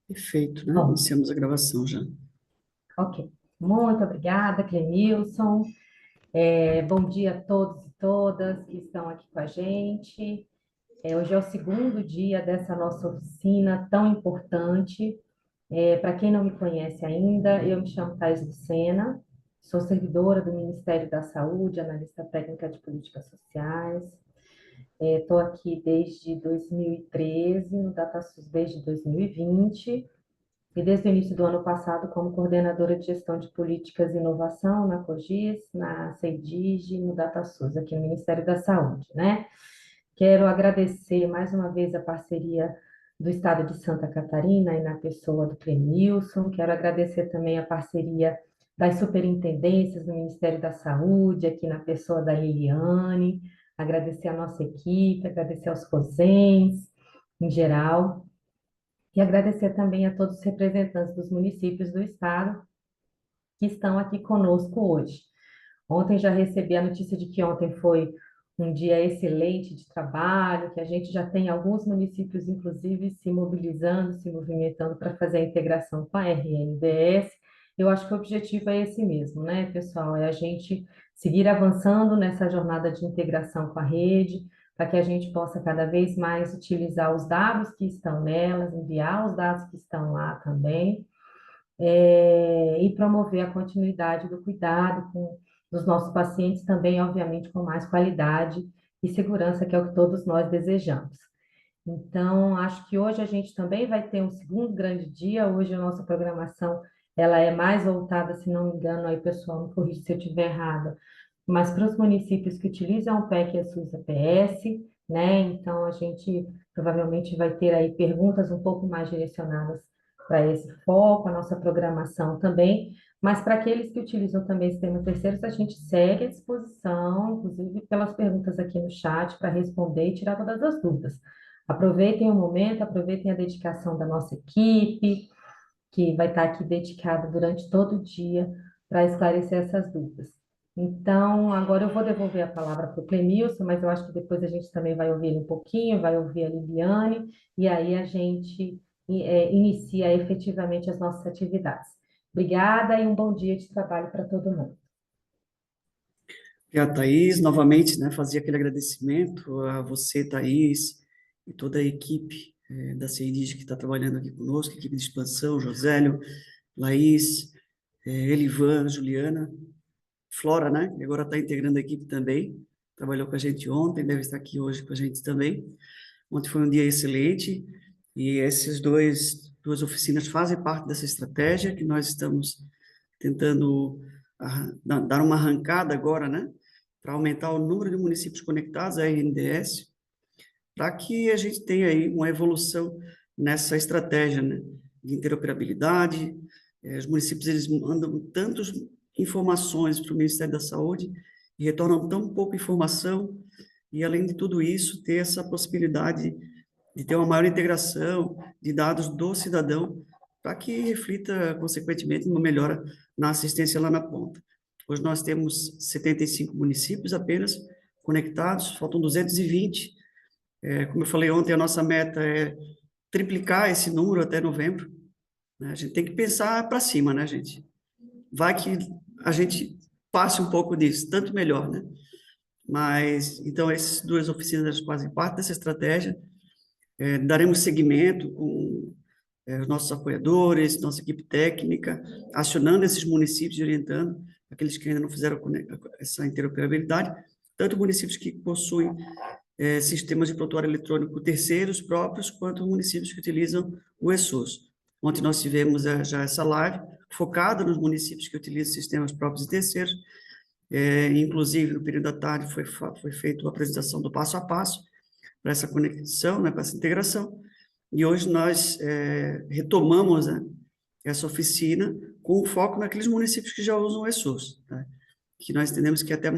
Perfeito, né? Bom, Iniciamos a gravação já. ok. Muito obrigada, Clenilson. Bom dia a todos e todas que estão aqui com a gente. Hoje é o segundo dia dessa nossa oficina tão importante. Para quem não me conhece ainda, eu me chamo Thais Lucena, sou servidora do Ministério da Saúde, analista técnica de políticas sociais. Estou aqui desde 2013, no DataSUS desde 2020. E desde o início do ano passado, como coordenadora de gestão de políticas e inovação na COGIS, na CEDIG, no DataSUS, aqui no Ministério da Saúde, né? Quero agradecer mais uma vez a parceria do Estado de Santa Catarina e na pessoa do Clenilson. Quero agradecer também a parceria das superintendências do Ministério da Saúde, aqui na pessoa da Liliane, agradecer a nossa equipe, agradecer aos COSENs, em geral, e agradecer também a todos os representantes dos municípios do estado que estão aqui conosco hoje. Ontem já recebi a notícia de que ontem foi um dia excelente de trabalho, que a gente já tem alguns municípios, inclusive, se mobilizando, se movimentando para fazer a integração com a RNDS. Eu acho que o objetivo é esse mesmo, né, pessoal? É a gente seguir avançando nessa jornada de integração com a rede, para que a gente possa cada vez mais utilizar os dados que estão nelas, enviar os dados que estão lá também, e promover a continuidade do cuidado com dos nossos pacientes também, obviamente, com mais qualidade e segurança, que é o que todos nós desejamos. Então, acho que hoje a gente também vai ter um segundo grande dia. Hoje a nossa programação ela é mais voltada, se não me engano, aí pessoal, me corrija se eu estiver errada, mas para os municípios que utilizam o PEC e a SUS APS, né? Então a gente provavelmente vai ter aí perguntas um pouco mais direcionadas para esse foco, a nossa programação também, mas para aqueles que utilizam também sistemas terceiros, a gente segue à disposição, inclusive pelas perguntas aqui no chat, para responder e tirar todas as dúvidas. Aproveitem o momento, aproveitem a dedicação da nossa equipe, que vai estar aqui dedicada durante todo o dia para esclarecer essas dúvidas. Então, agora eu vou devolver a palavra para o Clemilson, mas eu acho que depois a gente também vai ouvir ele um pouquinho, vai ouvir a Liliane, e aí a gente inicia efetivamente as nossas atividades. Obrigada e um bom dia de trabalho para todo mundo. E a Thaís, novamente, né, fazia aquele agradecimento a você, Thaís, e toda a equipe da CEDIG que está trabalhando aqui conosco, equipe de expansão, Josélio, Laís, Elivan, Juliana, Flora, né, que agora está integrando a equipe também, trabalhou com a gente ontem, deve estar aqui hoje com a gente também. Ontem foi um dia excelente, e essas duas oficinas fazem parte dessa estratégia que nós estamos tentando dar uma arrancada agora, né, para aumentar o número de municípios conectados à RNDS, para que a gente tenha aí uma evolução nessa estratégia, né, de interoperabilidade. Os municípios, eles mandam tantas informações para o Ministério da Saúde e retornam tão pouca informação, e além de tudo isso, ter essa possibilidade de ter uma maior integração de dados do cidadão, para que reflita, consequentemente, uma melhora na assistência lá na ponta. Hoje nós temos 75 municípios apenas conectados, faltam 220. Como eu falei ontem, a nossa meta é triplicar esse número até novembro, né? A gente tem que pensar para cima, né, gente? Vai que a gente passe um pouco disso, tanto melhor, né? Mas, então, essas duas oficinas fazem parte dessa estratégia. Daremos seguimento com os nossos apoiadores, nossa equipe técnica, acionando esses municípios e orientando aqueles que ainda não fizeram essa interoperabilidade, tanto municípios que possuem sistemas de prontuário eletrônico terceiros próprios, quanto municípios que utilizam o ESUS. Ontem nós tivemos já essa live focada nos municípios que utilizam sistemas próprios e terceiros, inclusive no período da tarde foi feita a apresentação do passo a passo para essa conexão, né, para essa integração, e hoje nós retomamos, né, essa oficina com foco naqueles municípios que já usam o ESUS, né, que nós entendemos que é até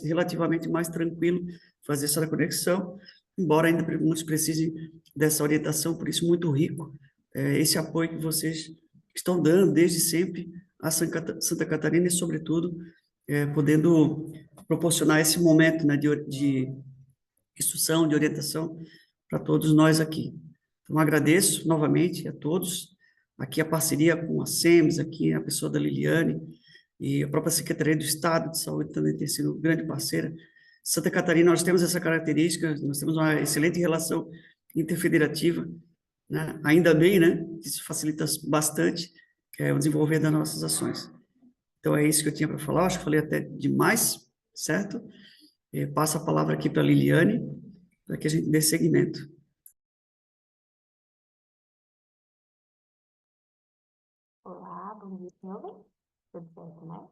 relativamente mais tranquilo fazer essa conexão, embora ainda muitos precisem dessa orientação, por isso muito rico esse apoio que vocês estão dando desde sempre a Santa Catarina e, sobretudo, podendo proporcionar esse momento, né, de instrução, de orientação para todos nós aqui. Então, agradeço novamente a todos, aqui a parceria com a SEMES, aqui a pessoa da Liliane, e a própria Secretaria do Estado de Saúde também tem sido grande parceira. Santa Catarina, nós temos essa característica, nós temos uma excelente relação interfederativa, né? Ainda bem, né? Isso facilita bastante o desenvolver das nossas ações. Então, é isso que eu tinha para falar, acho que falei até demais, certo? Passo a palavra aqui para a Liliane, para que a gente dê seguimento. Olá, bom dia, senhores. Tudo certo, né?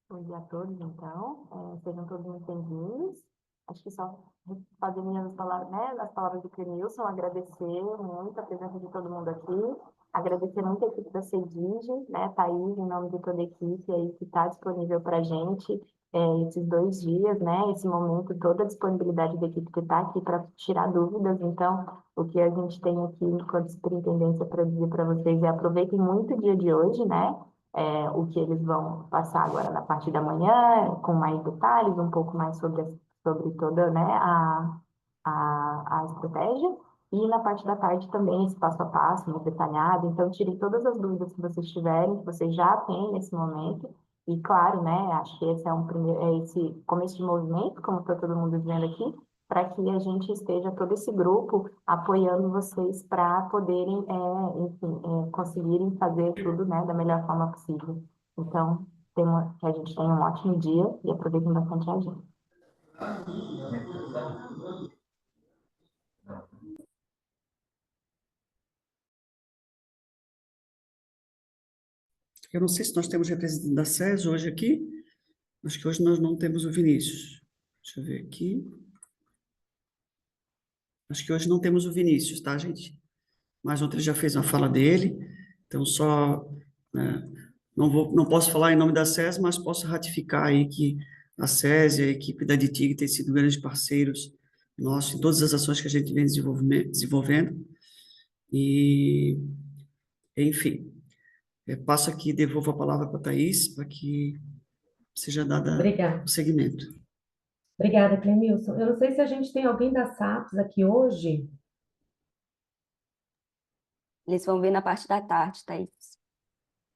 Bom dia a todos, então. Sejam todos muito bem-vindos. Acho que só fazer minhas palavras, né, as palavras do Clenilson, agradecer muito a presença de todo mundo aqui, agradecer muito a equipe da CEDIG, né, Thaís, em nome de toda a equipe aí que está disponível para a gente, esses 2 dias, né, esse momento, toda a disponibilidade da equipe que está aqui para tirar dúvidas. Então, o que a gente tem aqui enquanto superintendência para dizer para vocês é aproveitem muito o dia de hoje, né, o que eles vão passar agora na parte da manhã, com mais detalhes, um pouco mais sobre toda, né, a estratégia. E na parte da tarde também, esse passo a passo, muito detalhado. Então, tirem todas as dúvidas que vocês tiverem, que vocês já têm nesse momento. E claro, né, acho que esse é esse começo de movimento, como está todo mundo dizendo aqui, para que a gente esteja, todo esse grupo, apoiando vocês para poderem, enfim, conseguirem fazer tudo, né, da melhor forma possível. Então, que a gente tenha um ótimo dia e aproveitem bastante a agenda. Eu não sei se nós temos representante da SES hoje aqui, acho que hoje nós não temos o Vinícius. Deixa eu ver aqui. Acho que hoje não temos o Vinícius, tá, gente? Mas ontem ele já fez uma fala dele, então só, né, não posso falar em nome da SES, mas posso ratificar aí que a SES e a equipe da DITIG têm sido grandes parceiros nossos em todas as ações que a gente vem desenvolvendo. E, enfim, passo aqui, devolvo a palavra para a Thaís, para que seja dada Obrigada. o segmento. Obrigada, Clemilson. Eu não sei se a gente tem alguém da SAPS aqui hoje. Eles vão ver na parte da tarde, Thaís.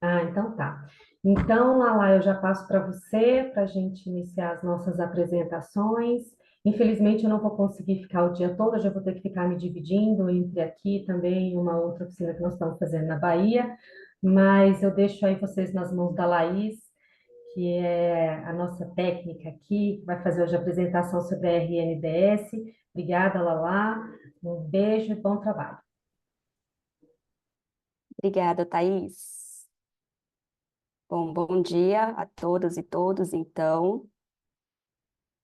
Ah, então tá. Então, Lala, eu já passo para você, para a gente iniciar as nossas apresentações. Infelizmente, eu não vou conseguir ficar o dia todo, eu já vou ter que ficar me dividindo entre aqui e também uma outra oficina que nós estamos fazendo na Bahia, mas eu deixo aí vocês nas mãos da Laís, que é a nossa técnica aqui, que vai fazer hoje a apresentação sobre a RNDS. Obrigada, Lala. Um beijo e bom trabalho. Obrigada, Thaís. Bom dia a todas e todos, então.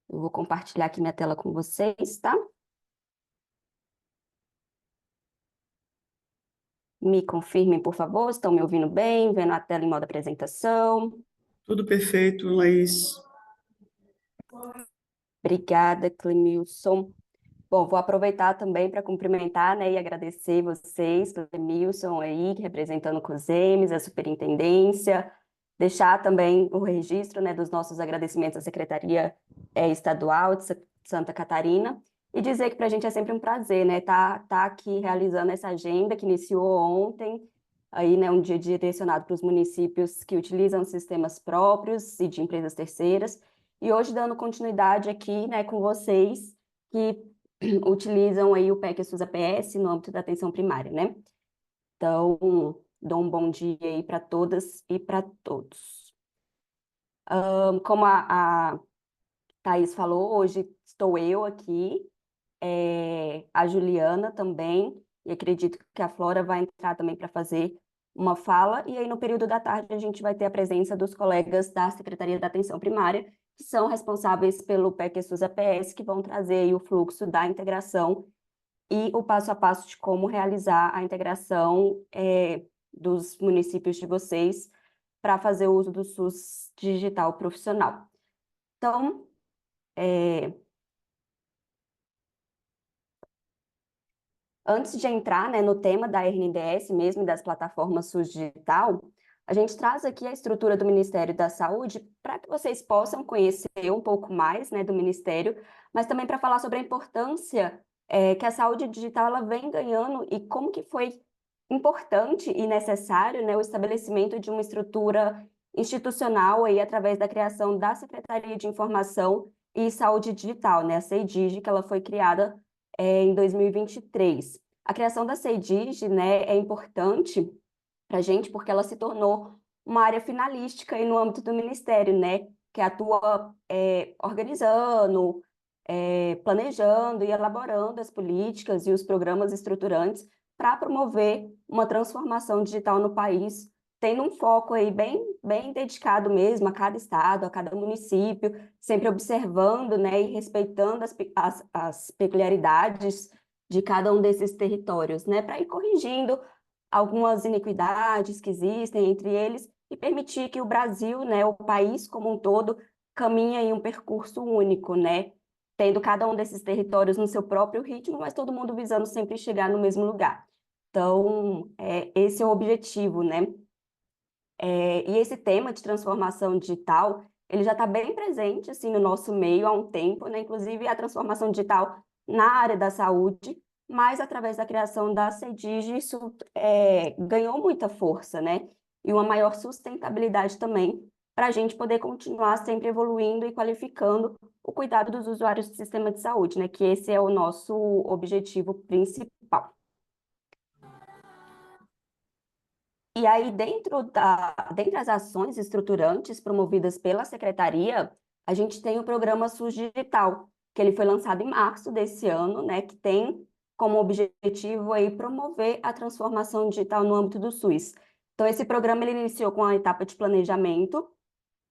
Eu vou compartilhar aqui minha tela com vocês, tá? Me confirmem, por favor, estão me ouvindo bem, vendo a tela em modo apresentação? Tudo perfeito, Laís. Obrigada, Clemilson. Bom, vou aproveitar também para cumprimentar, né, e agradecer vocês, Clemilson aí, representando o COSEMES, a superintendência, deixar também o registro, né, dos nossos agradecimentos à Secretaria Estadual de Santa Catarina, e dizer que para a gente é sempre um prazer, né, tá aqui realizando essa agenda que iniciou ontem, aí, né, um dia direcionado para os municípios que utilizam sistemas próprios e de empresas terceiras, e hoje dando continuidade aqui, né, com vocês que utilizam aí o PEC SUS APS no âmbito da atenção primária, né? Então, dou um bom dia aí para todas e para todos. Como a Thaís falou, hoje estou eu aqui, a Juliana também, e acredito que a Flora vai entrar também para fazer uma fala, e aí no período da tarde a gente vai ter a presença dos colegas da Secretaria da Atenção Primária, que são responsáveis pelo PEC SUS APS, que vão trazer aí o fluxo da integração e o passo a passo de como realizar a integração dos municípios de vocês para fazer o uso do SUS digital profissional. Então, antes de entrar, né, no tema da RNDS mesmo e das plataformas SUS digital, A gente traz aqui a estrutura do Ministério da Saúde para que vocês possam conhecer um pouco mais, né, do Ministério, mas também para falar sobre a importância que a saúde digital ela vem ganhando e como que foi importante e necessário, né, o estabelecimento de uma estrutura institucional aí através da criação da Secretaria de Informação e Saúde Digital, né, a CEIDIG, que ela foi criada em 2023. A criação da CEIDIG, né, é importante para a gente porque ela se tornou uma área finalística aí no âmbito do Ministério, né, que atua organizando, planejando e elaborando as políticas e os programas estruturantes para promover uma transformação digital no país, tendo um foco aí bem dedicado mesmo a cada estado, a cada município, sempre observando, né, e respeitando as peculiaridades de cada um desses territórios, né, para ir corrigindo algumas iniquidades que existem entre eles e permitir que o Brasil, né, o país como um todo, caminhe em um percurso único, né, tendo cada um desses territórios no seu próprio ritmo, mas todo mundo visando sempre chegar no mesmo lugar. Então, esse é o objetivo, né? E esse tema de transformação digital, ele já está bem presente, assim, no nosso meio há um tempo, né? Inclusive a transformação digital na área da saúde, mas através da criação da CEDIG, isso ganhou muita força, né? E uma maior sustentabilidade também, para a gente poder continuar sempre evoluindo e qualificando o cuidado dos usuários do sistema de saúde, né? Que esse é o nosso objetivo principal. E aí, dentre as ações estruturantes promovidas pela Secretaria, a gente tem o programa SUS Digital, que ele foi lançado em março desse ano, né, que tem como objetivo aí promover a transformação digital no âmbito do SUS. Então, esse programa ele iniciou com a etapa de planejamento,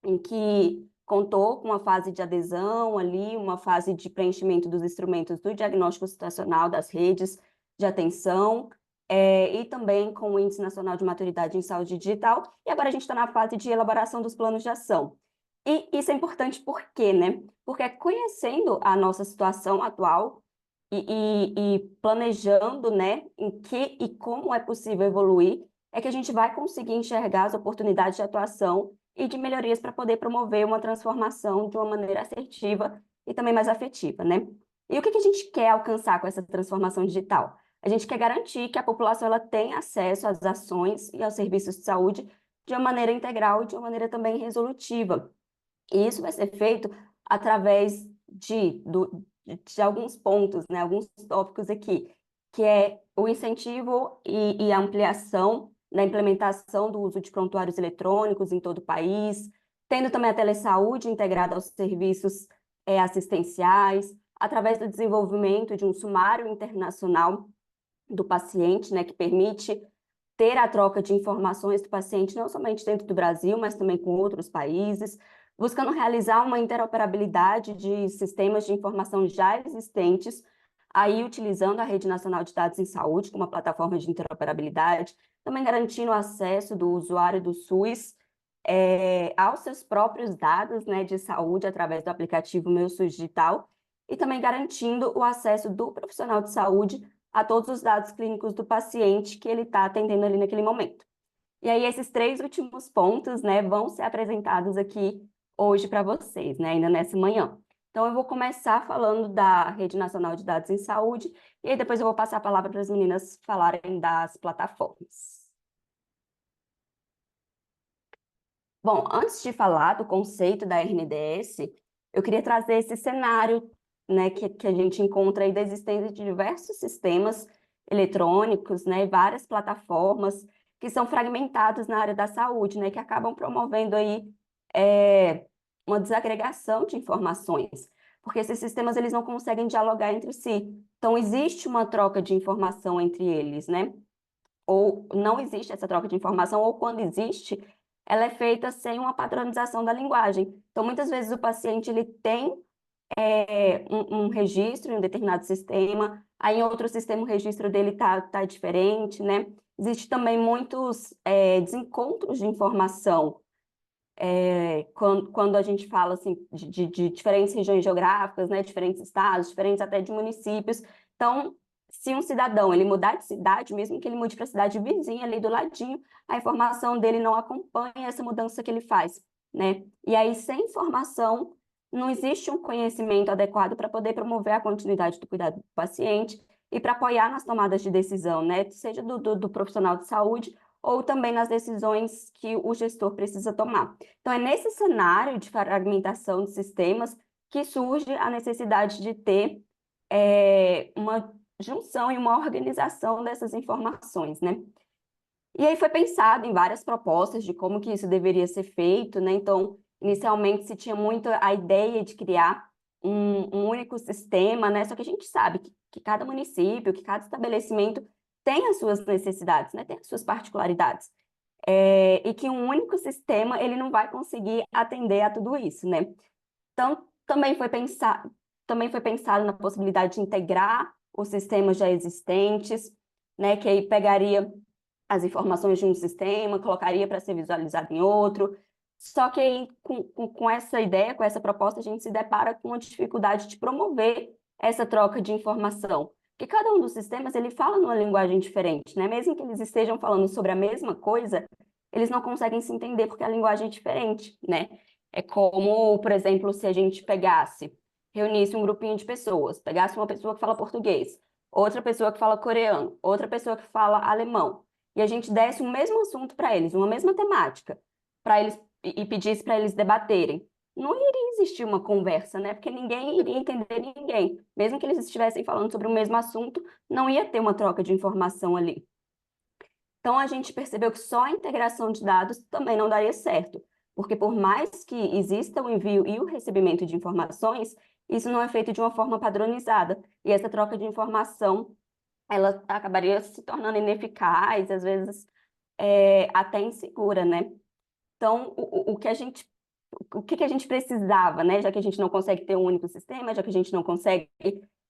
em que contou com uma fase de adesão ali, uma fase de preenchimento dos instrumentos do diagnóstico situacional das redes de atenção, e também com o Índice Nacional de Maturidade em Saúde Digital, e agora a gente está na fase de elaboração dos planos de ação. E isso é importante por quê, né? Porque conhecendo a nossa situação atual e planejando, né, em que e como é possível evoluir, é que a gente vai conseguir enxergar as oportunidades de atuação e de melhorias para poder promover uma transformação de uma maneira assertiva e também mais afetiva, né? E o que a gente quer alcançar com essa transformação digital? A gente quer garantir que a população ela tenha acesso às ações e aos serviços de saúde de uma maneira integral e de uma maneira também resolutiva. E isso vai ser feito através de alguns pontos, né, alguns tópicos aqui, que é o incentivo e a ampliação da implementação do uso de prontuários eletrônicos em todo o país, tendo também a telesaúde integrada aos serviços assistenciais, através do desenvolvimento de um sumário internacional do paciente, né, que permite ter a troca de informações do paciente, não somente dentro do Brasil, mas também com outros países, buscando realizar uma interoperabilidade de sistemas de informação já existentes, aí utilizando a Rede Nacional de Dados em Saúde como uma plataforma de interoperabilidade, também garantindo o acesso do usuário do SUS aos seus próprios dados, né, de saúde através do aplicativo Meu SUS Digital, e também garantindo o acesso do profissional de saúde a todos os dados clínicos do paciente que ele está atendendo ali naquele momento. E aí, esses 3 últimos pontos, né, vão ser apresentados aqui hoje para vocês, né, ainda nessa manhã. Então, eu vou começar falando da Rede Nacional de Dados em Saúde, e aí depois eu vou passar a palavra para as meninas falarem das plataformas. Bom, antes de falar do conceito da RNDS, eu queria trazer esse cenário, né, que a gente encontra aí da existência de diversos sistemas eletrônicos, né, várias plataformas que são fragmentados na área da saúde, né, que acabam promovendo aí uma desagregação de informações, porque esses sistemas eles não conseguem dialogar entre si. Então, existe uma troca de informação entre eles, né? Ou não existe essa troca de informação, ou quando existe, ela é feita sem uma padronização da linguagem. Então, muitas vezes o paciente ele tem um registro em um determinado sistema, aí em outro sistema o registro dele tá diferente, né? Existe também muitos desencontros de informação quando a gente fala assim, de diferentes regiões geográficas, né? Diferentes estados, diferentes até de municípios. Então, se um cidadão ele mudar de cidade, mesmo que ele mude para a cidade vizinha ali do ladinho, a informação dele não acompanha essa mudança que ele faz, né? E aí, sem informação, não existe um conhecimento adequado para poder promover a continuidade do cuidado do paciente e para apoiar nas tomadas de decisão, né? Seja do profissional de saúde ou também nas decisões que o gestor precisa tomar. Então, é nesse cenário de fragmentação de sistemas que surge a necessidade de ter uma junção e uma organização dessas informações, né? E aí foi pensado em várias propostas de como que isso deveria ser feito, né? Então, inicialmente se tinha muito a ideia de criar um único sistema, né? Só que a gente sabe que cada município, que cada estabelecimento tem as suas necessidades, né? Tem as suas particularidades. E que um único sistema, ele não vai conseguir atender a tudo isso, né? Então, também foi pensado na possibilidade de integrar os sistemas já existentes, né? Que aí pegaria as informações de um sistema, colocaria para ser visualizado em outro. Só que aí, com essa ideia, com essa proposta, a gente se depara com a dificuldade de promover essa troca de informação. Porque cada um dos sistemas, ele fala numa linguagem diferente, né? Mesmo que eles estejam falando sobre a mesma coisa, eles não conseguem se entender porque a linguagem é diferente, né? É como, por exemplo, se a gente reunisse um grupinho de pessoas, pegasse uma pessoa que fala português, outra pessoa que fala coreano, outra pessoa que fala alemão, e a gente desse o mesmo assunto para eles, uma mesma temática, para eles e pedisse para eles debaterem. Não iria existir uma conversa, né? Porque ninguém iria entender ninguém. Mesmo que eles estivessem falando sobre o mesmo assunto, não ia ter uma troca de informação ali. Então, a gente percebeu que só a integração de dados também não daria certo, porque por mais que exista o envio e o recebimento de informações, isso não é feito de uma forma padronizada, e essa troca de informação, ela acabaria se tornando ineficaz, às vezes até insegura, né? Então, o que a gente precisava, né? Já que a gente não consegue ter um único sistema, já que a gente não consegue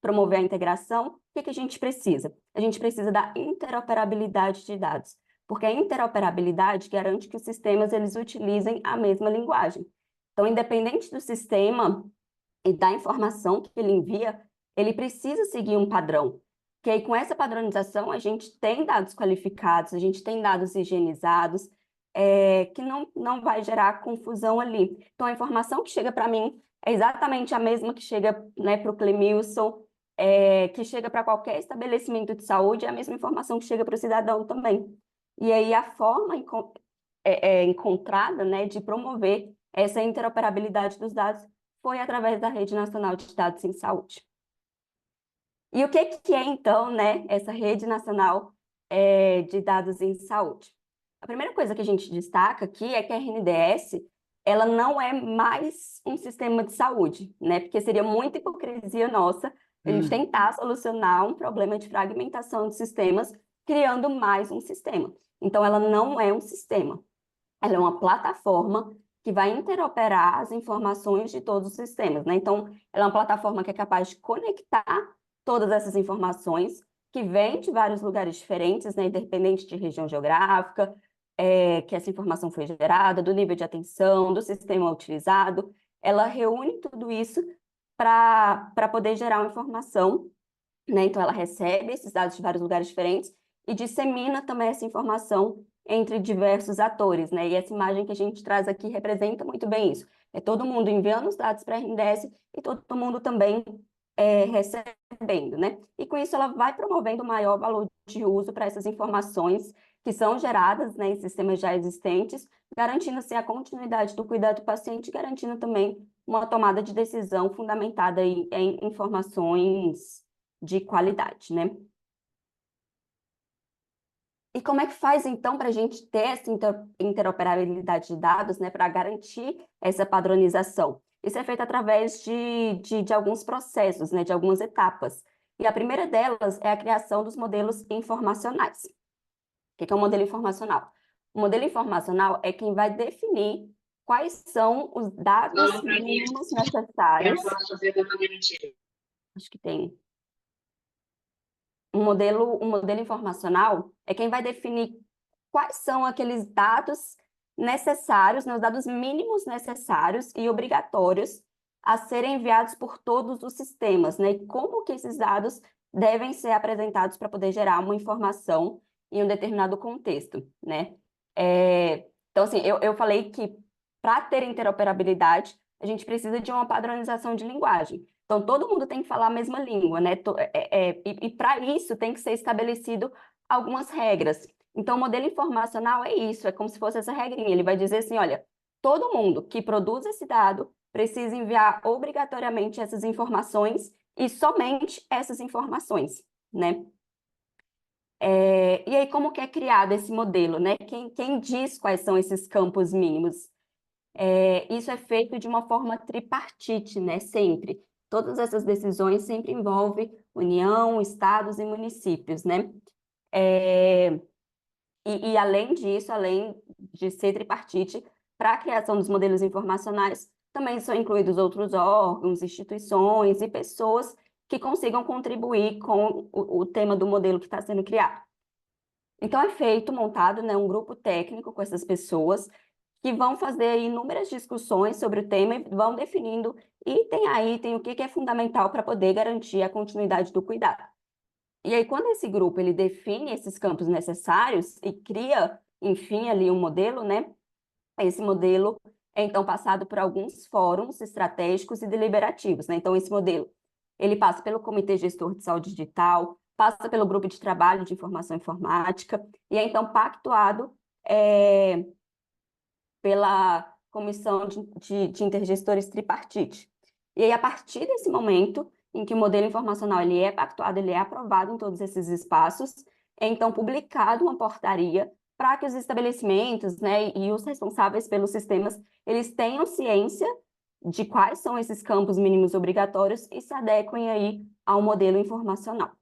promover a integração, o que a gente precisa? A gente precisa da interoperabilidade de dados, porque a interoperabilidade garante que os sistemas eles utilizem a mesma linguagem. Então, independente do sistema e da informação que ele envia, ele precisa seguir um padrão. Que aí, com essa padronização, a gente tem dados qualificados, a gente tem dados higienizados, que não vai gerar confusão ali. Então, a informação que chega para mim é exatamente a mesma que chega, né, para o Clemilson, que chega para qualquer estabelecimento de saúde, é a mesma informação que chega para o cidadão também. E aí, a forma encontrada, né, de promover essa interoperabilidade dos dados foi através da Rede Nacional de Dados em Saúde. E o que é, então, né, essa Rede Nacional de Dados em Saúde? A primeira coisa que a gente destaca aqui é que a RNDS, ela não é mais um sistema de saúde, né? Porque seria muita hipocrisia nossa a gente tentar solucionar um problema de fragmentação de sistemas criando mais um sistema. Então, ela não é um sistema. Ela é uma plataforma que vai interoperar as informações de todos os sistemas, né? Então, ela é uma plataforma que é capaz de conectar todas essas informações que vêm de vários lugares diferentes, né? Independente de região geográfica, que essa informação foi gerada, do nível de atenção, do sistema utilizado. Ela reúne tudo isso para poder gerar uma informação, né? Então, ela recebe esses dados de vários lugares diferentes e dissemina também essa informação entre diversos atores, né? E essa imagem que a gente traz aqui representa muito bem isso. É todo mundo enviando os dados para a RNDS e todo mundo também recebendo, né? E com isso ela vai promovendo maior valor de uso para essas informações que são geradas, né, em sistemas já existentes, garantindo assim, a continuidade do cuidado do paciente, garantindo também uma tomada de decisão fundamentada em informações de qualidade, né? E como é que faz, então, para a gente ter essa interoperabilidade de dados, né, para garantir essa padronização? Isso é feito através de alguns processos, né, de algumas etapas. E a primeira delas é a criação dos modelos informacionais. O que é um modelo informacional? O modelo informacional é quem vai definir quais são os dados mínimos necessários. Acho que tem. Um modelo informacional é quem vai definir quais são aqueles dados necessários, né, os dados mínimos necessários e obrigatórios a serem enviados por todos os sistemas, né? E como que esses dados devem ser apresentados para poder gerar uma informação em um determinado contexto, né? Então, assim, eu falei que para ter interoperabilidade, a gente precisa de uma padronização de linguagem. Então, todo mundo tem que falar a mesma língua, né? E para isso tem que ser estabelecido algumas regras. Então, o modelo informacional é isso, é como se fosse essa regrinha. Ele vai dizer assim, olha, todo mundo que produz esse dado precisa enviar obrigatoriamente essas informações e somente essas informações, né? E aí, como que é criado esse modelo, né? Quem diz quais são esses campos mínimos? Isso é feito de uma forma tripartite, né? Sempre. Todas essas decisões sempre envolvem União, estados e municípios, né? E além disso, além de ser tripartite, para a criação dos modelos informacionais, também são incluídos outros órgãos, instituições e pessoas que consigam contribuir com o tema do modelo que está sendo criado. Então, é montado, né, um grupo técnico com essas pessoas que vão fazer inúmeras discussões sobre o tema e vão definindo item a item o que é fundamental para poder garantir a continuidade do cuidado. E aí, quando esse grupo ele define esses campos necessários e cria, enfim, ali um modelo, né? Esse modelo é, então, passado por alguns fóruns estratégicos e deliberativos, né? Então, esse modelo, ele passa pelo Comitê Gestor de Saúde Digital, passa pelo Grupo de Trabalho de Informação Informática, e é, então, pactuado pela Comissão de Intergestores Tripartite. E aí, a partir desse momento em que o modelo informacional ele é pactuado, ele é aprovado em todos esses espaços, é então publicado uma portaria para que os estabelecimentos, né, e os responsáveis pelos sistemas, eles tenham ciência de quais são esses campos mínimos obrigatórios e se adequem aí ao modelo informacional.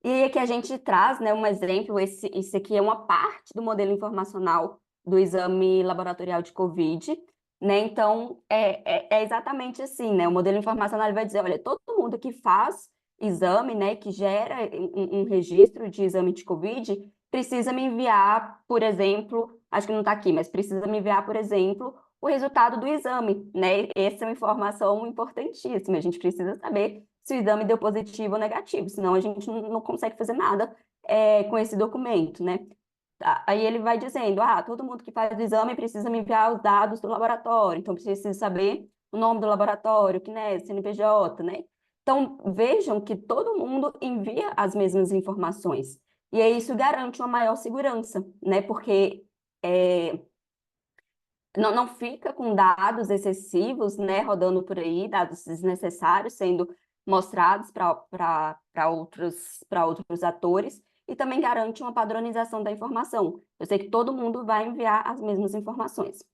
E aqui a gente traz, né, um exemplo, esse aqui é uma parte do modelo informacional do exame laboratorial de COVID, né? Então, é exatamente assim, né? O modelo informacional ele vai dizer, olha, todo mundo que faz exame, né, que gera um registro de exame de COVID, precisa me enviar, por exemplo, acho que não está aqui, mas precisa me enviar, por exemplo, o resultado do exame, né? Essa é uma informação importantíssima, a gente precisa saber se o exame deu positivo ou negativo, senão a gente não consegue fazer nada com esse documento, né? Aí ele vai dizendo, todo mundo que faz o exame precisa me enviar os dados do laboratório, então precisa saber o nome do laboratório, CNES, CNPJ, né? Então, vejam que todo mundo envia as mesmas informações. E aí isso garante uma maior segurança, né? Porque não fica com dados excessivos, né, rodando por aí, dados desnecessários sendo mostrados para outros atores, e também garante uma padronização da informação. Eu sei que todo mundo vai enviar as mesmas informações.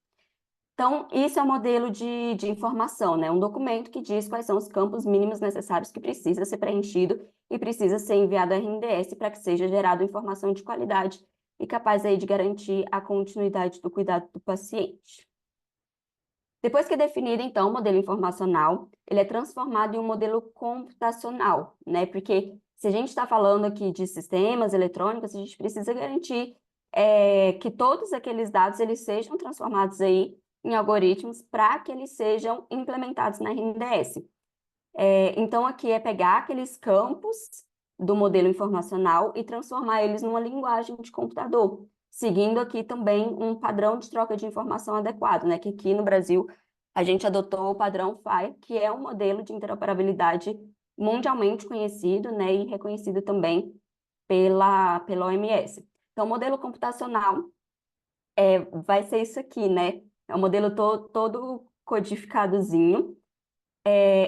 Então, isso é o modelo de informação, né? Um documento que diz quais são os campos mínimos necessários que precisa ser preenchido e precisa ser enviado à RNDS para que seja gerada informação de qualidade e capaz aí de garantir a continuidade do cuidado do paciente. Depois que é definido, então, o modelo informacional, ele é transformado em um modelo computacional, né? Porque se a gente está falando aqui de sistemas eletrônicos, a gente precisa garantir que todos aqueles dados eles sejam transformados aí em algoritmos para que eles sejam implementados na RNDS. Então, aqui é pegar aqueles campos do modelo informacional e transformar eles numa linguagem de computador, seguindo aqui também um padrão de troca de informação adequado, né? Que aqui no Brasil a gente adotou o padrão FHIR, que é um modelo de interoperabilidade mundialmente conhecido, né? E reconhecido também pela OMS. Então, o modelo computacional vai ser isso aqui, né? É um modelo todo codificadozinho.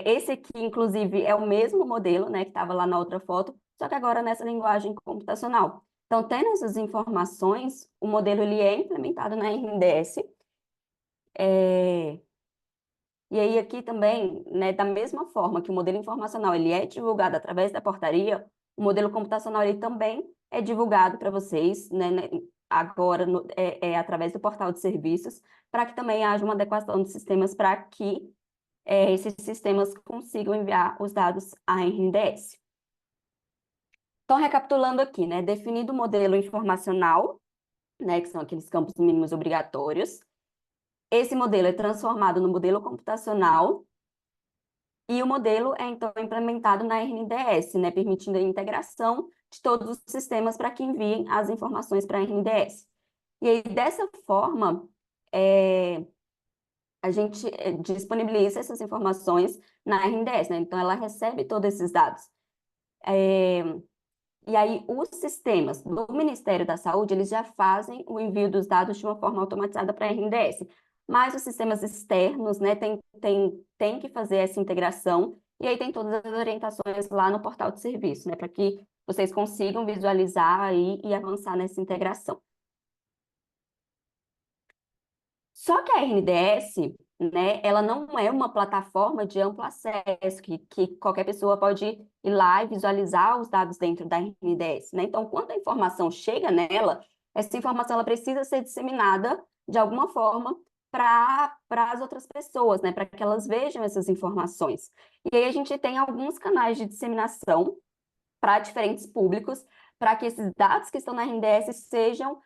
Esse aqui, inclusive, é o mesmo modelo, né, que estava lá na outra foto, só que agora nessa linguagem computacional. Então, tendo essas informações, o modelo ele é implementado na RNDS. E aí aqui também, né, da mesma forma que o modelo informacional ele é divulgado através da portaria, o modelo computacional ele também é divulgado para vocês, né, agora através do portal de serviços, para que também haja uma adequação dos sistemas para que esses sistemas consigam enviar os dados à RNDS. Então, recapitulando aqui, né, definido o modelo informacional, né, que são aqueles campos mínimos obrigatórios, esse modelo é transformado no modelo computacional, E o modelo é, então, implementado na RNDS, né, permitindo a integração de todos os sistemas para que enviem as informações para a RNDS. E aí, dessa forma, a gente disponibiliza essas informações na RNDS, né? Então, ela recebe todos esses dados. E aí, os sistemas do Ministério da Saúde, eles já fazem o envio dos dados de uma forma automatizada para a RNDS. Mas os sistemas externos, né, tem que fazer essa integração, e aí tem todas as orientações lá no portal de serviço, né, para que vocês consigam visualizar aí e avançar nessa integração. Só que a RNDS, né, ela não é uma plataforma de amplo acesso, que qualquer pessoa pode ir lá e visualizar os dados dentro da RNDS, né? Então, quando a informação chega nela, essa informação ela precisa ser disseminada de alguma forma para as outras pessoas, né, para que elas vejam essas informações. E aí a gente tem alguns canais de disseminação para diferentes públicos, para que esses dados que estão na RNDS sejam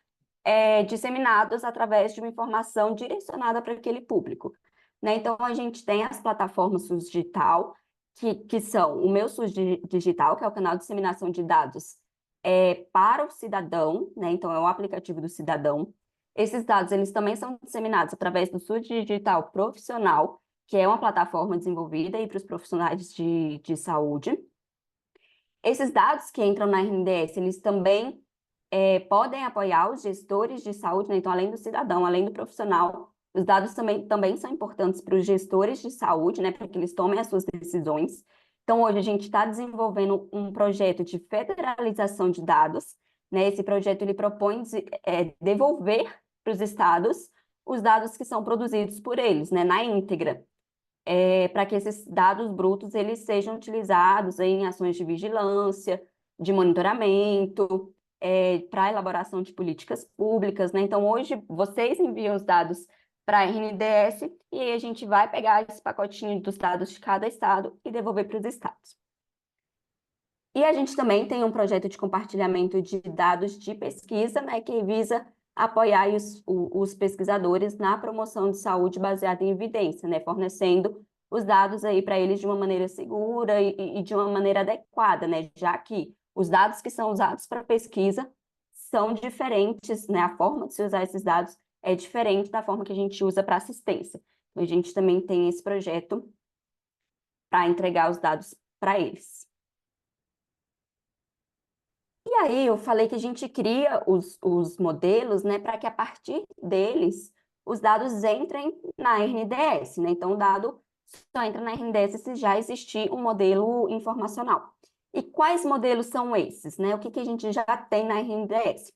disseminados através de uma informação direcionada para aquele público, né? Então, a gente tem as plataformas SUS Digital, que são o meu SUS Digital, que é o canal de disseminação de dados para o cidadão, né? Então, é o aplicativo do cidadão. Esses dados, eles também são disseminados através do SUS Digital Profissional, que é uma plataforma desenvolvida para os profissionais de saúde. Esses dados que entram na RNDS, eles também podem apoiar os gestores de saúde, né? Então, além do cidadão, além do profissional, os dados também são importantes para os gestores de saúde, né? Para que eles tomem as suas decisões. Então, hoje a gente está desenvolvendo um projeto de federalização de dados, né? Esse projeto ele propõe devolver para os estados os dados que são produzidos por eles, né? Na íntegra. Para que esses dados brutos eles sejam utilizados em ações de vigilância, de monitoramento, para a elaboração de políticas públicas, né? Então, hoje, vocês enviam os dados para a RNDS e aí a gente vai pegar esse pacotinho dos dados de cada estado e devolver para os estados. E a gente também tem um projeto de compartilhamento de dados de pesquisa, né, que visa apoiar os pesquisadores na promoção de saúde baseada em evidência, né, fornecendo os dados aí para eles de uma maneira segura e de uma maneira adequada, né, já que os dados que são usados para pesquisa são diferentes, né, a forma de se usar esses dados é diferente da forma que a gente usa para assistência. Então, a gente também tem esse projeto para entregar os dados para eles. E aí eu falei que a gente cria os modelos, né, para que a partir deles os dados entrem na RNDS, né? Então o dado só entra na RNDS se já existir um modelo informacional. E quais modelos são esses, né? O que a gente já tem na RNDS?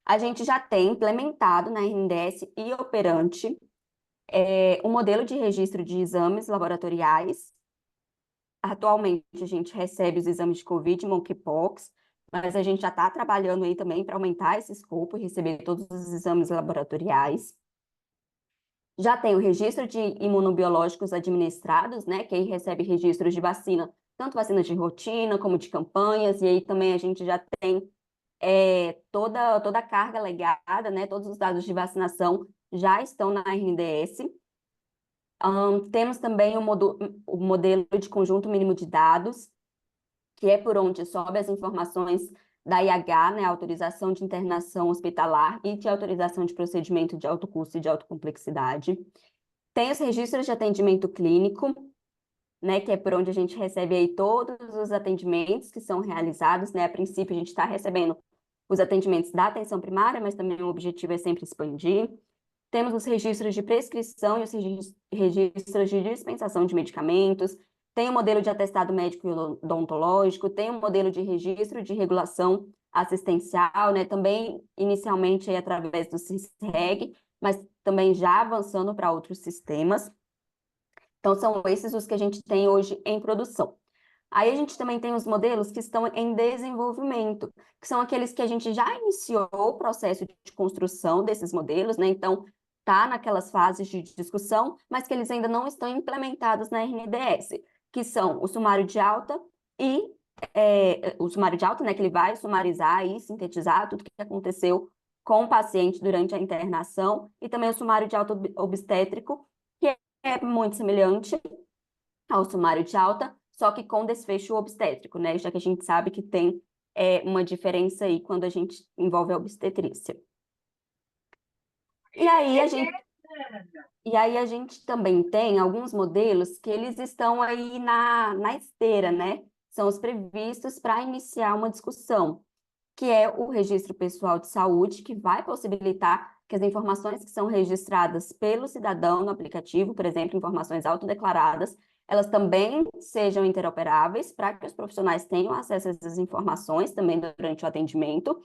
A gente já tem implementado na RNDS e operante um modelo de registro de exames laboratoriais. Atualmente a gente recebe os exames de COVID, monkeypox, mas a gente já está trabalhando aí também para aumentar esse escopo e receber todos os exames laboratoriais. Já tem o registro de imunobiológicos administrados, né, que aí recebe registros de vacina, tanto vacinas de rotina como de campanhas, e aí também a gente já tem toda a carga legada, né, todos os dados de vacinação já estão na RNDS. Temos também o modelo de conjunto mínimo de dados, que é por onde sobe as informações da IH, né, autorização de internação hospitalar e de autorização de procedimento de alto custo e de alta complexidade. Tem os registros de atendimento clínico, né, que é por onde a gente recebe aí todos os atendimentos que são realizados, né? A princípio, a gente está recebendo os atendimentos da atenção primária, mas também o objetivo é sempre expandir. Temos os registros de prescrição e os registros de dispensação de medicamentos, tem o modelo de atestado médico e odontológico, tem o modelo de registro de regulação assistencial, né? Também inicialmente aí, através do CISREG, mas também já avançando para outros sistemas. Então, são esses os que a gente tem hoje em produção. Aí a gente também tem os modelos que estão em desenvolvimento, que são aqueles que a gente já iniciou o processo de construção desses modelos, né? Então, está naquelas fases de discussão, mas que eles ainda não estão implementados na RNDS, que são o sumário de alta e o sumário de alta, né? Que ele vai sumarizar e sintetizar tudo o que aconteceu com o paciente durante a internação, e também o sumário de alta obstétrico, que é muito semelhante ao sumário de alta, só que com desfecho obstétrico, né? Já que a gente sabe que tem uma diferença aí quando a gente envolve a obstetrícia. E aí a gente também tem alguns modelos que eles estão aí na esteira, né? São os previstos para iniciar uma discussão, que é o registro pessoal de saúde, que vai possibilitar que as informações que são registradas pelo cidadão no aplicativo, por exemplo, informações autodeclaradas, elas também sejam interoperáveis para que os profissionais tenham acesso a essas informações também durante o atendimento.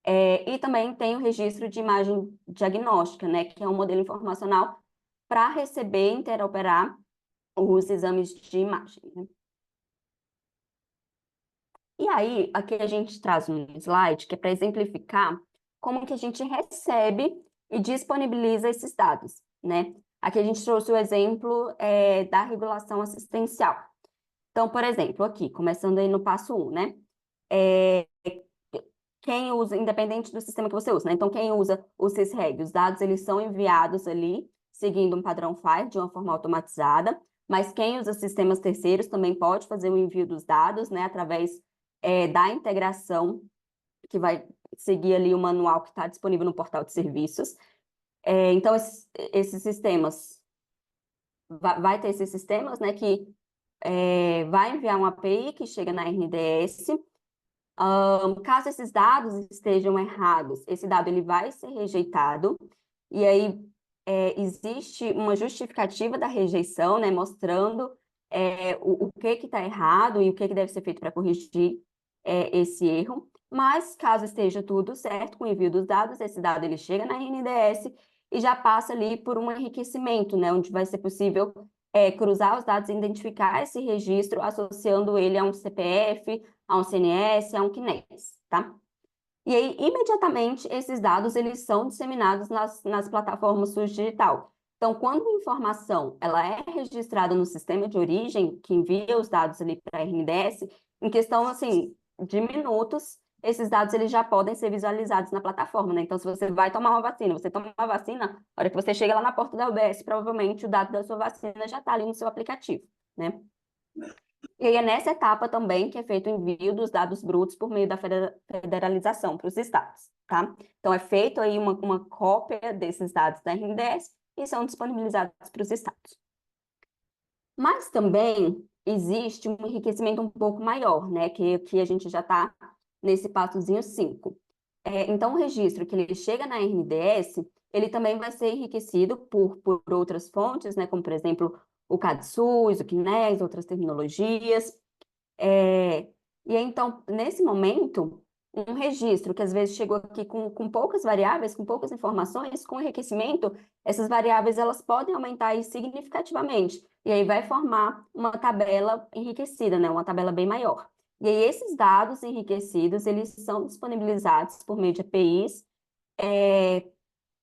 E também tem o registro de imagem diagnóstica, né, que é um modelo informacional para receber e interoperar os exames de imagem, né? E aí, aqui a gente traz um slide que é para exemplificar como que a gente recebe e disponibiliza esses dados, né? Aqui a gente trouxe o exemplo da regulação assistencial. Então, por exemplo, aqui, começando aí no passo 1, né? Quem usa, independente do sistema que você usa, né? Então, quem usa o SysReg, os dados eles são enviados ali, seguindo um padrão FHIR, de uma forma automatizada, mas quem usa sistemas terceiros também pode fazer o envio dos dados, né? Através da integração, que vai seguir ali o manual que está disponível no portal de serviços. Então, esses sistemas, vai ter esses sistemas, né, que vai enviar uma API que chega na RNDS. Caso esses dados estejam errados, esse dado ele vai ser rejeitado, e aí existe uma justificativa da rejeição, né, mostrando o que está errado e o que deve ser feito para corrigir esse erro. Mas, caso esteja tudo certo com o envio dos dados, esse dado ele chega na RNDS e já passa ali por um enriquecimento, né, onde vai ser possível cruzar os dados e identificar esse registro, associando ele a um CPF, a um CNS, a um CNES, tá? E aí, imediatamente, esses dados eles são disseminados nas plataformas SUS Digital. Então, quando a informação ela é registrada no sistema de origem, que envia os dados ali para a RNDS, em questão, assim, de minutos, esses dados eles já podem ser visualizados na plataforma, né? Então, se você vai tomar uma vacina, você toma uma vacina, na hora que você chega lá na porta da UBS, provavelmente o dado da sua vacina já está ali no seu aplicativo, né? E aí é nessa etapa também que é feito o envio dos dados brutos por meio da federalização para os estados, tá? Então, é feito aí uma cópia desses dados da RNDS e são disponibilizados para os estados. Mas também existe um enriquecimento um pouco maior, né? Que a gente já está nesse passozinho 5. Então, o registro que ele chega na RNDS, ele também vai ser enriquecido por outras fontes, né? Como, por exemplo, o CADSUS, o CNES, outras terminologias. E aí, então, nesse momento, um registro que às vezes chegou aqui com poucas variáveis, com poucas informações, com enriquecimento, essas variáveis elas podem aumentar aí significativamente. E aí vai formar uma tabela enriquecida, né? Uma tabela bem maior. E aí esses dados enriquecidos, eles são disponibilizados por meio de APIs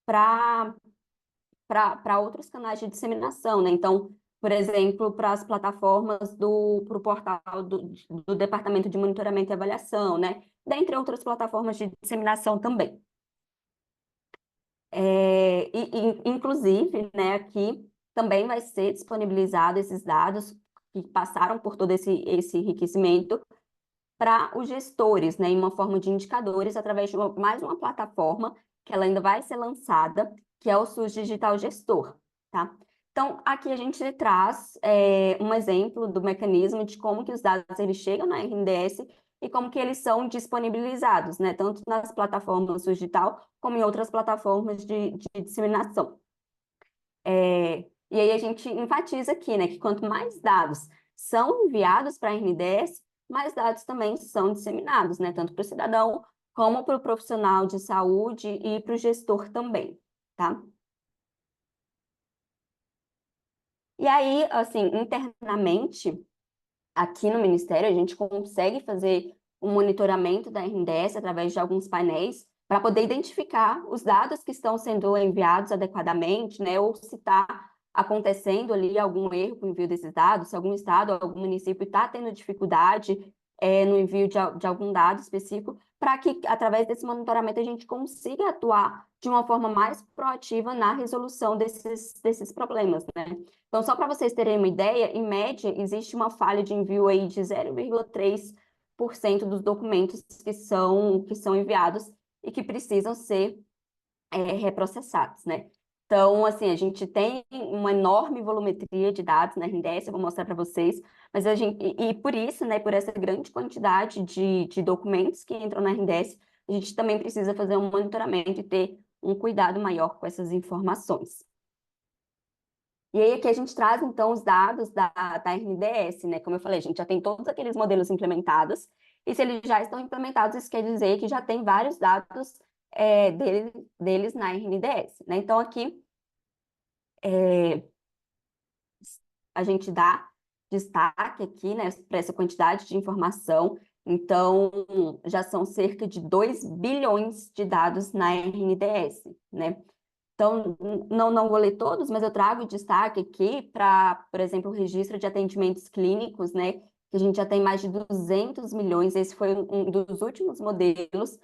para outros canais de disseminação, né? Então, por exemplo, para as plataformas pro portal do Departamento de Monitoramento e Avaliação, né? Dentre outras plataformas de disseminação também. Inclusive, né, aqui também vai ser disponibilizado esses dados que passaram por todo esse enriquecimento para os gestores, né, em uma forma de indicadores, através de mais uma plataforma que ela ainda vai ser lançada, que é o SUS Digital Gestor, tá? Então, aqui a gente traz um exemplo do mecanismo de como que os dados eles chegam na RNDS e como que eles são disponibilizados, né, tanto nas plataformas SUS Digital, como em outras plataformas de disseminação. E aí a gente enfatiza aqui, né, que quanto mais dados são enviados para a RNDS, mais dados também são disseminados, né, tanto para o cidadão como para o profissional de saúde e para o gestor também, tá? E aí, assim, internamente, aqui no Ministério, a gente consegue fazer um monitoramento da RNDS através de alguns painéis para poder identificar os dados que estão sendo enviados adequadamente, né, ou se está acontecendo ali algum erro com o envio desses dados, se algum estado ou algum município está tendo dificuldade no envio de algum dado específico, para que, através desse monitoramento, a gente consiga atuar de uma forma mais proativa na resolução desses problemas, né? Então, só para vocês terem uma ideia, em média, existe uma falha de envio aí de 0,3% dos documentos que são enviados e que precisam ser reprocessados, né? Então, assim, a gente tem uma enorme volumetria de dados na RNDES, eu vou mostrar para vocês, mas e por isso, né, por essa grande quantidade de documentos que entram na RNDES, a gente também precisa fazer um monitoramento e ter um cuidado maior com essas informações. E aí aqui a gente traz, então, os dados da RNDES, né? Como eu falei, a gente já tem todos aqueles modelos implementados, e se eles já estão implementados, isso quer dizer que já tem vários dados deles na RNDES, né? Então, aqui a gente dá destaque aqui, né, para essa quantidade de informação. Então, já são cerca de 2 bilhões de dados na RNDES, né? Então, não vou ler todos, mas eu trago destaque aqui para, por exemplo, o registro de atendimentos clínicos, né? Que a gente já tem mais de 200 milhões. Esse foi um dos últimos modelos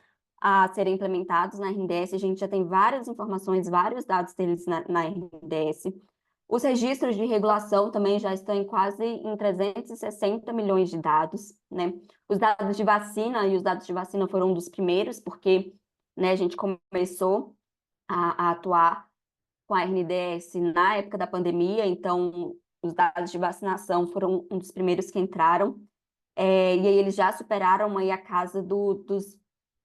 a serem implementados na RNDES. A gente já tem várias informações, vários dados deles na RNDES. Os registros de regulação também já estão em quase 360 milhões de dados, né? Os dados de vacina, e os dados de vacina foram um dos primeiros, porque, né, a gente começou a atuar com a RNDES na época da pandemia, então os dados de vacinação foram um dos primeiros que entraram, e aí eles já superaram aí a casa dos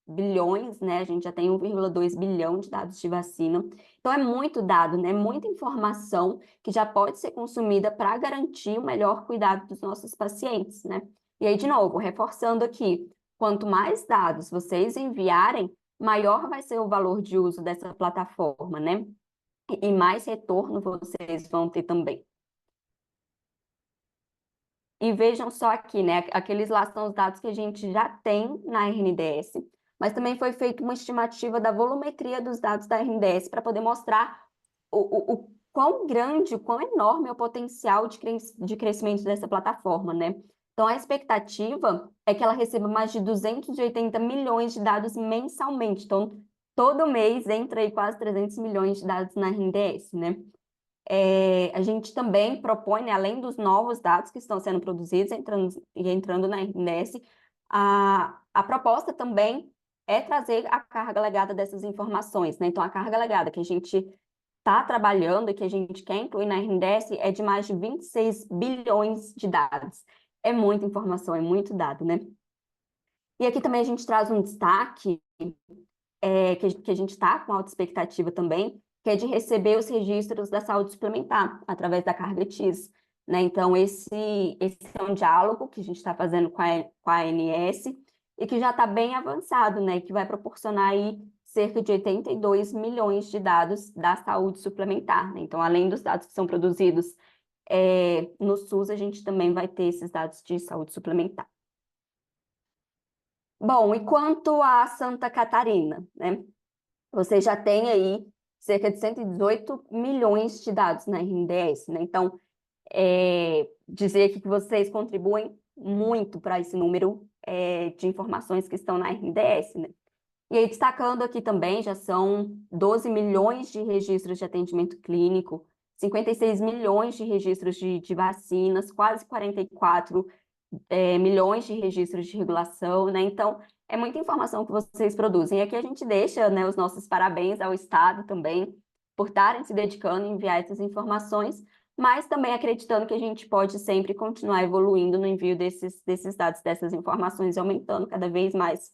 bilhões, né? A gente já tem 1,2 bilhão de dados de vacina. Então é muito dado, né? Muita informação que já pode ser consumida para garantir o melhor cuidado dos nossos pacientes, né? E aí, de novo, reforçando aqui, quanto mais dados vocês enviarem, maior vai ser o valor de uso dessa plataforma, né? E mais retorno vocês vão ter também. E vejam só aqui, né? Aqueles lá são os dados que a gente já tem na RNDES, mas também foi feita uma estimativa da volumetria dos dados da RNDES para poder mostrar o quão grande, o quão enorme é o potencial de crescimento dessa plataforma, né? Então, a expectativa é que ela receba mais de 280 milhões de dados mensalmente. Então, todo mês entra aí quase 300 milhões de dados na RNDES, né? A gente também propõe, né, além dos novos dados que estão sendo produzidos entrando na RNDES, a proposta também é trazer a carga legada dessas informações, né? Então, a carga legada que a gente está trabalhando e que a gente quer incluir na RNDES é de mais de 26 bilhões de dados. É muita informação, é muito dado, né? E aqui também a gente traz um destaque que a gente está com alta expectativa também, que é de receber os registros da saúde suplementar através da carga TIS, né? Então, esse é um diálogo que a gente está fazendo com a ANS e que já está bem avançado, né? Que vai proporcionar aí cerca de 82 milhões de dados da saúde suplementar, né? Então, além dos dados que são produzidos no SUS, a gente também vai ter esses dados de saúde suplementar. Bom, e quanto a Santa Catarina, né? Você já tem aí cerca de 118 milhões de dados na RNDES, né? Então, dizer aqui que vocês contribuem muito para esse número de informações que estão na RNDES, né? E aí, destacando aqui também, já são 12 milhões de registros de atendimento clínico, 56 milhões de registros de vacinas, quase 44 milhões de registros de regulação, né? Então, é muita informação que vocês produzem. E aqui a gente deixa, né, os nossos parabéns ao Estado também, por estarem se dedicando a enviar essas informações, mas também acreditando que a gente pode sempre continuar evoluindo no envio desses dados, dessas informações, e aumentando cada vez mais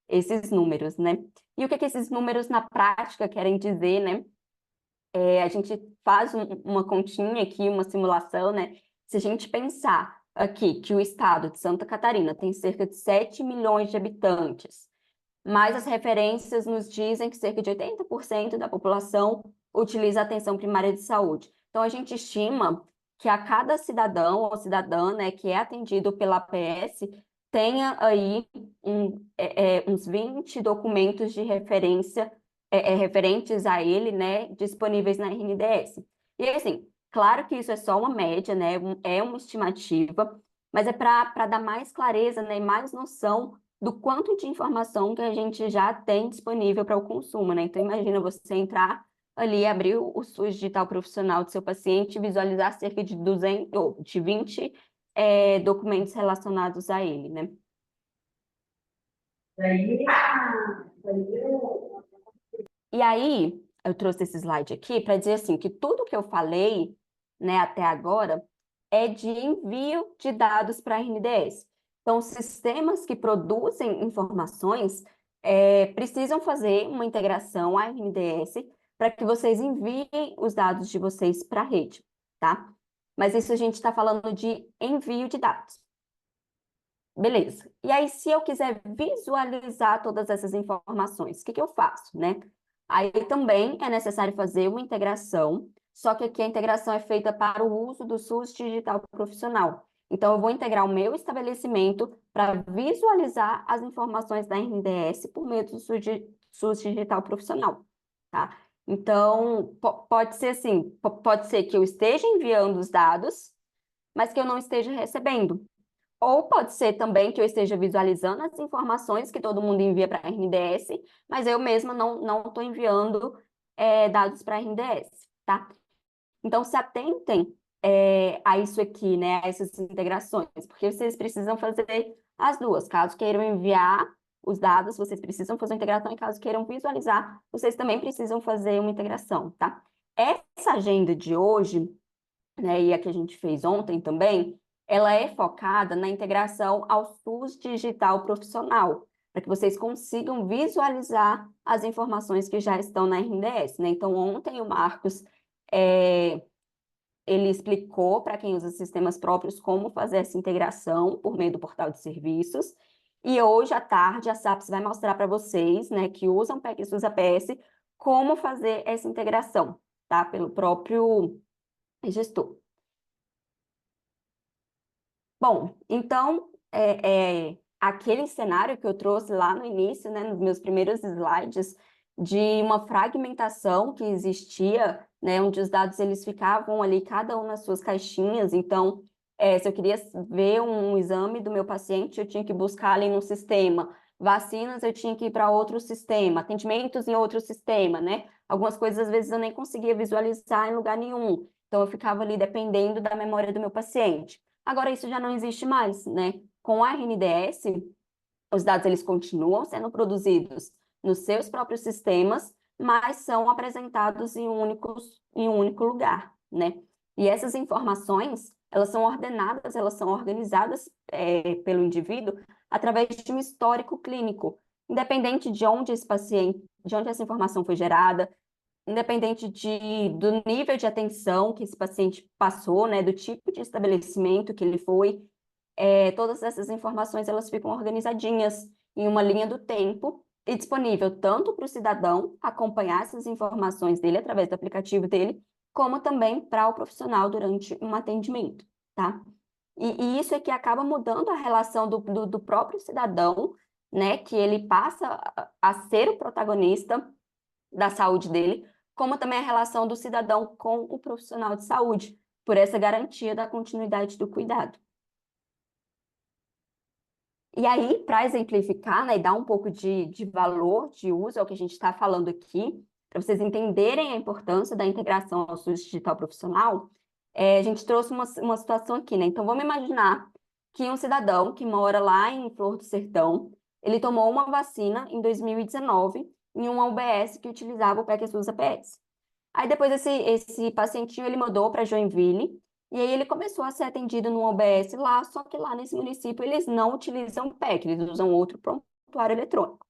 esses números, né? E o que esses números na prática querem dizer, né? A gente faz uma continha aqui, uma simulação, né? Se a gente pensar aqui que o estado de Santa Catarina tem cerca de 7 milhões de habitantes, mas as referências nos dizem que cerca de 80% da população utiliza a atenção primária de saúde. Então, a gente estima que a cada cidadão ou cidadã, né, que é atendido pela APS, tenha aí uns 20 documentos de referência referentes a ele, né, disponíveis na RNDES. E assim, claro que isso é só uma média, né, é uma estimativa, mas é para dar mais clareza, né, e mais noção do quanto de informação que a gente já tem disponível para o consumo, né? Então, imagina você entrar ali, abrir o SUS digital profissional do seu paciente e visualizar cerca de 200 ou de 20 documentos relacionados a ele, né? E aí, eu trouxe esse slide aqui para dizer assim, que tudo que eu falei, né, até agora, é de envio de dados para a RNDS. Então, sistemas que produzem informações precisam fazer uma integração à RNDS para que vocês enviem os dados de vocês para a rede, tá? Mas isso a gente está falando de envio de dados. Beleza. E aí, se eu quiser visualizar todas essas informações, o que que eu faço, né? Aí também é necessário fazer uma integração, só que aqui a integração é feita para o uso do SUS Digital Profissional. Então, eu vou integrar o meu estabelecimento para visualizar as informações da RNDS por meio do SUS Digital Profissional, tá? Então, pode ser assim, pode ser que eu esteja enviando os dados, mas que eu não esteja recebendo. Ou pode ser também que eu esteja visualizando as informações que todo mundo envia para a RNDS, mas eu mesma não estou enviando dados para a RNDS, tá? Então, se atentem a isso aqui, né, a essas integrações, porque vocês precisam fazer as duas. Caso queiram enviar os dados, vocês precisam fazer uma integração, e caso queiram visualizar, vocês também precisam fazer uma integração, tá? Essa agenda de hoje, né, e a que a gente fez ontem também, ela é focada na integração ao SUS Digital Profissional, para que vocês consigam visualizar as informações que já estão na RNDS, né? Então, ontem o Marcos, ele explicou para quem usa sistemas próprios como fazer essa integração por meio do portal de serviços, e hoje à tarde a SAPS vai mostrar para vocês, né, que usam PEC SUS APS, como fazer essa integração, tá? Pelo próprio gestor. Bom, então, aquele cenário que eu trouxe lá no início, né, nos meus primeiros slides, de uma fragmentação que existia, né, onde os dados eles ficavam ali, cada um nas suas caixinhas. Então, se eu queria ver um exame do meu paciente, eu tinha que buscar ali num sistema. Vacinas, eu tinha que ir para outro sistema. Atendimentos em outro sistema, né? Algumas coisas, às vezes, eu nem conseguia visualizar em lugar nenhum. Então, eu ficava ali dependendo da memória do meu paciente. Agora, isso já não existe mais, né? Com a RNDS, os dados eles continuam sendo produzidos nos seus próprios sistemas, mas são apresentados em um único lugar, né? E essas informações, elas são ordenadas, elas são organizadas pelo indivíduo através de um histórico clínico, independente de onde esse paciente, de onde essa informação foi gerada, independente do nível de atenção que esse paciente passou, né, do tipo de estabelecimento que ele foi, todas essas informações elas ficam organizadinhas em uma linha do tempo e disponível tanto para o cidadão acompanhar essas informações dele através do aplicativo dele, como também para o profissional durante um atendimento, tá? E isso é que acaba mudando a relação do próprio cidadão, né, que ele passa a ser o protagonista da saúde dele, como também a relação do cidadão com o profissional de saúde, por essa garantia da continuidade do cuidado. E aí, para exemplificar, né, e dar um pouco de valor, de uso ao que a gente está falando aqui, para vocês entenderem a importância da integração ao SUS digital profissional, a gente trouxe uma situação aqui, né? Então, vamos imaginar que um cidadão que mora lá em Flor do Sertão, ele tomou uma vacina em 2019 em uma UBS que utilizava o PEC SUS APS. Aí depois esse pacientinho ele mudou para Joinville, e aí ele começou a ser atendido no OBS lá, só que lá nesse município eles não utilizam PEC, eles usam outro prontuário eletrônico.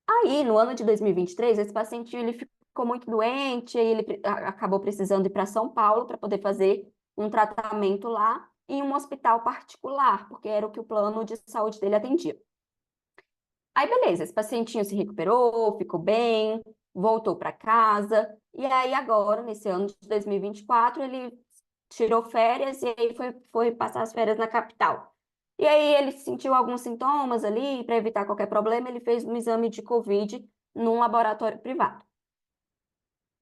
Aí, no ano de 2023, esse pacientinho ele ficou muito doente, aí ele acabou precisando ir para São Paulo para poder fazer um tratamento lá em um hospital particular, porque era o que o plano de saúde dele atendia. Aí, beleza, esse pacientinho se recuperou, ficou bem, voltou para casa, e aí agora, nesse ano de 2024, ele tirou férias e aí foi passar as férias na capital. E aí ele sentiu alguns sintomas ali, para evitar qualquer problema, ele fez um exame de Covid num laboratório privado.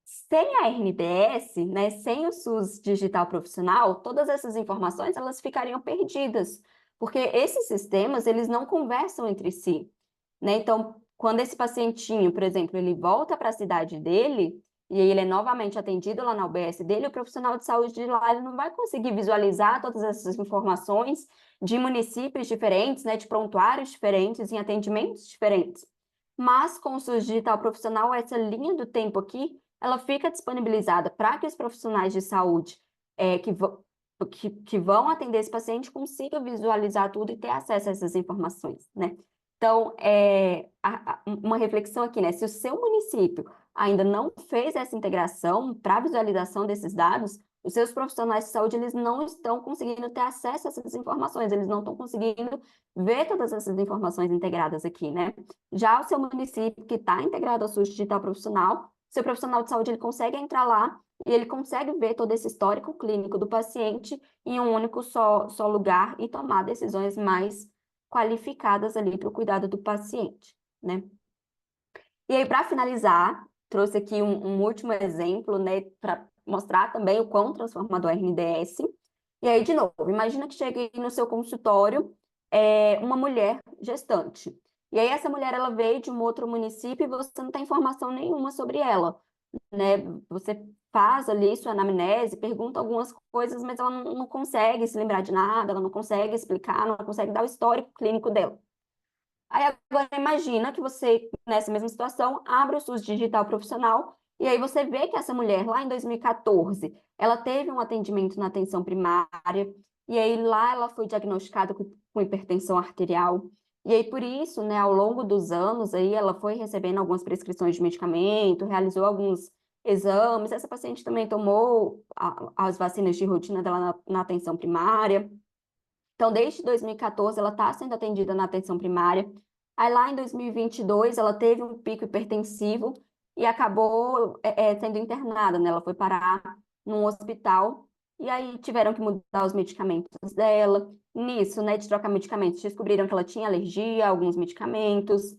Sem a RNDS, né, sem o SUS digital profissional, todas essas informações elas ficariam perdidas, porque esses sistemas eles não conversam entre si, né? Então, quando esse pacientinho, por exemplo, ele volta para a cidade dele e aí ele é novamente atendido lá na UBS dele, o profissional de saúde de lá ele não vai conseguir visualizar todas essas informações de municípios diferentes, né, de prontuários diferentes, em atendimentos diferentes. Mas com o SUS digital profissional, essa linha do tempo aqui ela fica disponibilizada para que os profissionais de saúde que vão atender esse paciente consigam visualizar tudo e ter acesso a essas informações, né? Então, uma reflexão aqui, né? Se o seu município ainda não fez essa integração para visualização desses dados, os seus profissionais de saúde, eles não estão conseguindo ter acesso a essas informações, eles não estão conseguindo ver todas essas informações integradas aqui, né? Já o seu município que está integrado ao SUS digital profissional, seu profissional de saúde ele consegue entrar lá e ele consegue ver todo esse histórico clínico do paciente em um único só lugar e tomar decisões mais qualificadas ali para o cuidado do paciente, né? E aí, para finalizar, trouxe aqui um último exemplo, né, para mostrar também o quão transformador é o RNDS. E aí, de novo, imagina que chegue no seu consultório uma mulher gestante. E aí, essa mulher, ela veio de um outro município e você não tem informação nenhuma sobre ela, né? Você faz ali sua anamnese, pergunta algumas coisas, mas ela não consegue se lembrar de nada, ela não consegue explicar, não consegue dar o histórico clínico dela. Aí agora imagina que você, nessa mesma situação, abre o SUS digital profissional e aí você vê que essa mulher, lá em 2014, ela teve um atendimento na atenção primária e aí lá ela foi diagnosticada com hipertensão arterial. E aí, por isso, né, ao longo dos anos, aí ela foi recebendo algumas prescrições de medicamento, realizou alguns exames. Essa paciente também tomou as vacinas de rotina dela na atenção primária. Então, desde 2014, ela está sendo atendida na atenção primária. Aí, lá em 2022, ela teve um pico hipertensivo e acabou sendo internada, né? Ela foi parar num hospital e aí tiveram que mudar os medicamentos dela. Nisso, né, de trocar medicamentos, descobriram que ela tinha alergia a alguns medicamentos.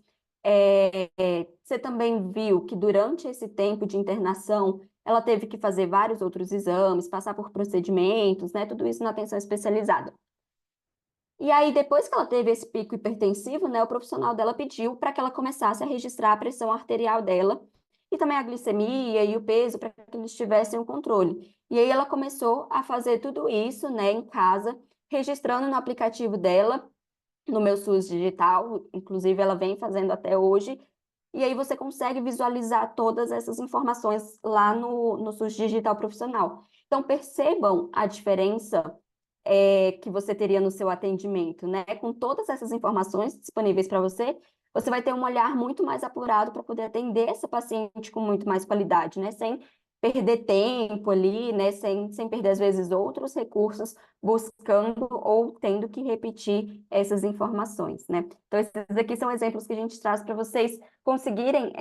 Você também viu que durante esse tempo de internação, ela teve que fazer vários outros exames, passar por procedimentos, né? Tudo isso na atenção especializada. E aí, depois que ela teve esse pico hipertensivo, né, o profissional dela pediu para que ela começasse a registrar a pressão arterial dela e também a glicemia e o peso para que eles tivessem o controle. E aí ela começou a fazer tudo isso, né, em casa, registrando no aplicativo dela, no meu SUS digital, inclusive ela vem fazendo até hoje. E aí você consegue visualizar todas essas informações lá no SUS digital profissional. Então percebam a diferença que você teria no seu atendimento, né? Com todas essas informações disponíveis para você, você vai ter um olhar muito mais apurado para poder atender essa paciente com muito mais qualidade, né? Sem perder tempo ali, né? Sem perder, às vezes, outros recursos buscando ou tendo que repetir essas informações, né? Então, esses aqui são exemplos que a gente traz para vocês conseguirem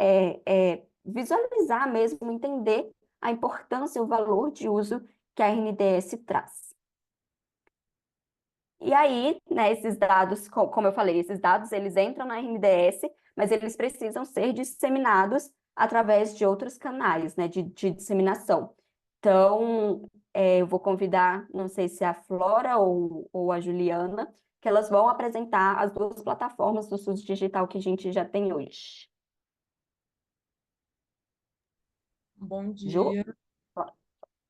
visualizar mesmo, entender a importância e o valor de uso que a RNDS traz. E aí, né, esses dados, como eu falei, esses dados eles entram na RNDS, mas eles precisam ser disseminados através de outros canais, né, de disseminação. Então, eu vou convidar, não sei se é a Flora ou a Juliana, que elas vão apresentar as duas plataformas do SUS digital que a gente já tem hoje. Bom Ju? dia.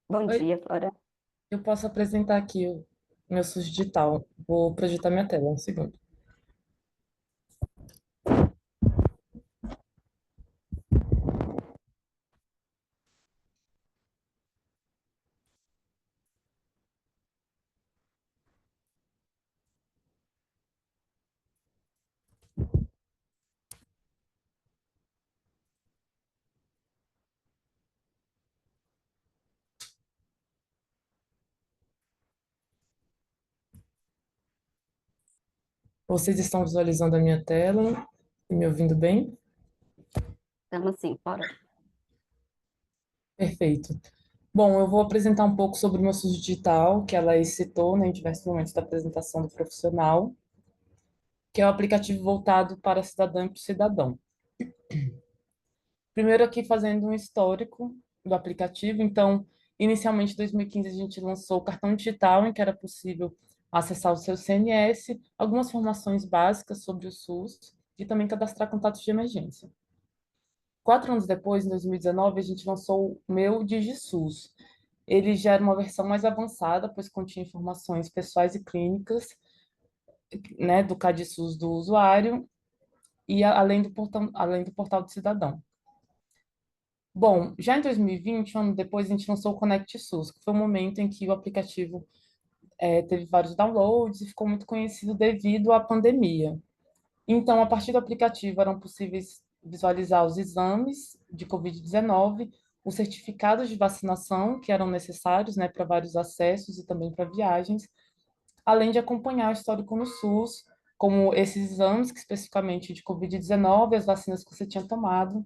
Bom Oi, dia, Flora. eu posso apresentar aqui o meu SUS digital. Vou projetar minha tela, um segundo. Vocês estão visualizando a minha tela e me ouvindo bem? Então, assim, Flora. Perfeito. Bom, eu vou apresentar um pouco sobre o meu SUS digital, que ela citou, né, em diversos momentos da apresentação do profissional, que é o aplicativo voltado para cidadã e para o cidadão. Primeiro aqui fazendo um histórico, do aplicativo. Então, inicialmente, em 2015, a gente lançou o cartão digital, em que era possível acessar o seu CNS, algumas informações básicas sobre o SUS e também cadastrar contatos de emergência. 4 anos depois, em 2019, a gente lançou o Meu DigiSUS. Ele já era uma versão mais avançada, pois continha informações pessoais e clínicas, né, do CadSUS do usuário, e além do portal do cidadão. Bom, já em 2020, um ano depois, a gente lançou o Conect SUS, que foi o momento em que o aplicativo teve vários downloads e ficou muito conhecido devido à pandemia. Então, a partir do aplicativo, eram possíveis visualizar os exames de Covid-19, os certificados de vacinação que eram necessários, né, para vários acessos e também para viagens, além de acompanhar o histórico no SUS, como esses exames, que especificamente de Covid-19, as vacinas que você tinha tomado,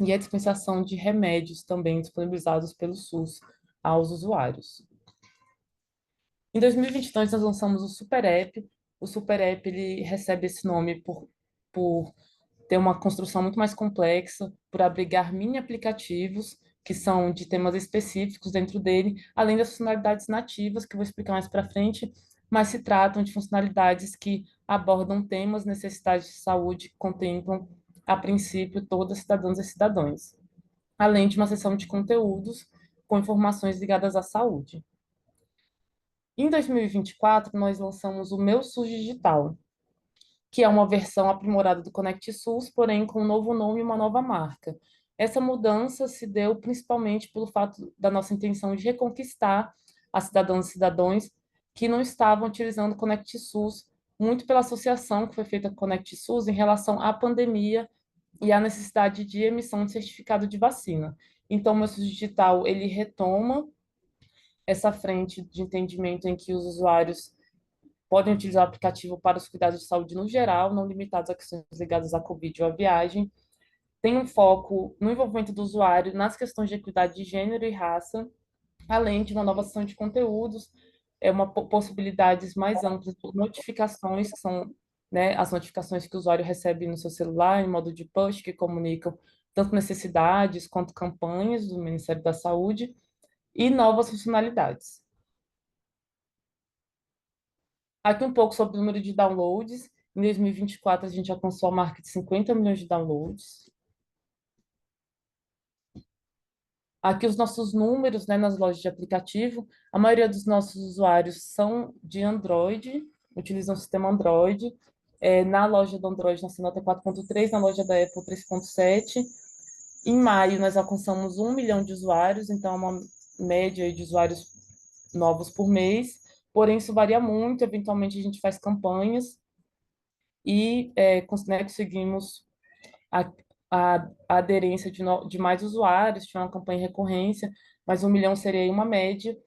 e a dispensação de remédios também disponibilizados pelo SUS aos usuários. Em 2022, nós lançamos o Super App. O Super App ele recebe esse nome por ter uma construção muito mais complexa, por abrigar mini aplicativos que são de temas específicos dentro dele, além das funcionalidades nativas, que eu vou explicar mais para frente, mas se tratam de funcionalidades que abordam temas, necessidades de saúde que contemplam, a princípio, todas as cidadãs e cidadãos, além de uma seção de conteúdos com informações ligadas à saúde. Em 2024, nós lançamos o Meu SUS Digital, que é uma versão aprimorada do Conect SUS, porém com um novo nome e uma nova marca. Essa mudança se deu principalmente pelo fato da nossa intenção de reconquistar as cidadãs e cidadãos que não estavam utilizando o Conect SUS, muito pela associação que foi feita com o Conect SUS em relação à pandemia e à necessidade de emissão de certificado de vacina. Então, o Meu SUS Digital, ele retoma essa frente de entendimento em que os usuários podem utilizar o aplicativo para os cuidados de saúde no geral, não limitados a questões ligadas à Covid ou à viagem. Tem um foco no envolvimento do usuário nas questões de equidade de gênero e raça, além de uma nova sessão de conteúdos, possibilidades mais amplas de notificações, que são, né, as notificações que o usuário recebe no seu celular, em modo de push, que comunicam tanto necessidades quanto campanhas do Ministério da Saúde, e novas funcionalidades. Aqui um pouco sobre o número de downloads. Em 2024, a gente alcançou a marca de 50 milhões de downloads. Aqui os nossos números, né, nas lojas de aplicativo. A maioria dos nossos usuários são de Android, utilizam o sistema Android. Na loja do Android, nossa nota é 4.3, na loja da Apple, 3.7. Em maio, nós alcançamos 1 milhão de usuários, então é uma média de usuários novos por mês. Porém, isso varia muito, eventualmente a gente faz campanhas e né, conseguimos a, a aderência de mais usuários, tinha uma campanha em recorrência, mas 1 milhão seria aí uma média.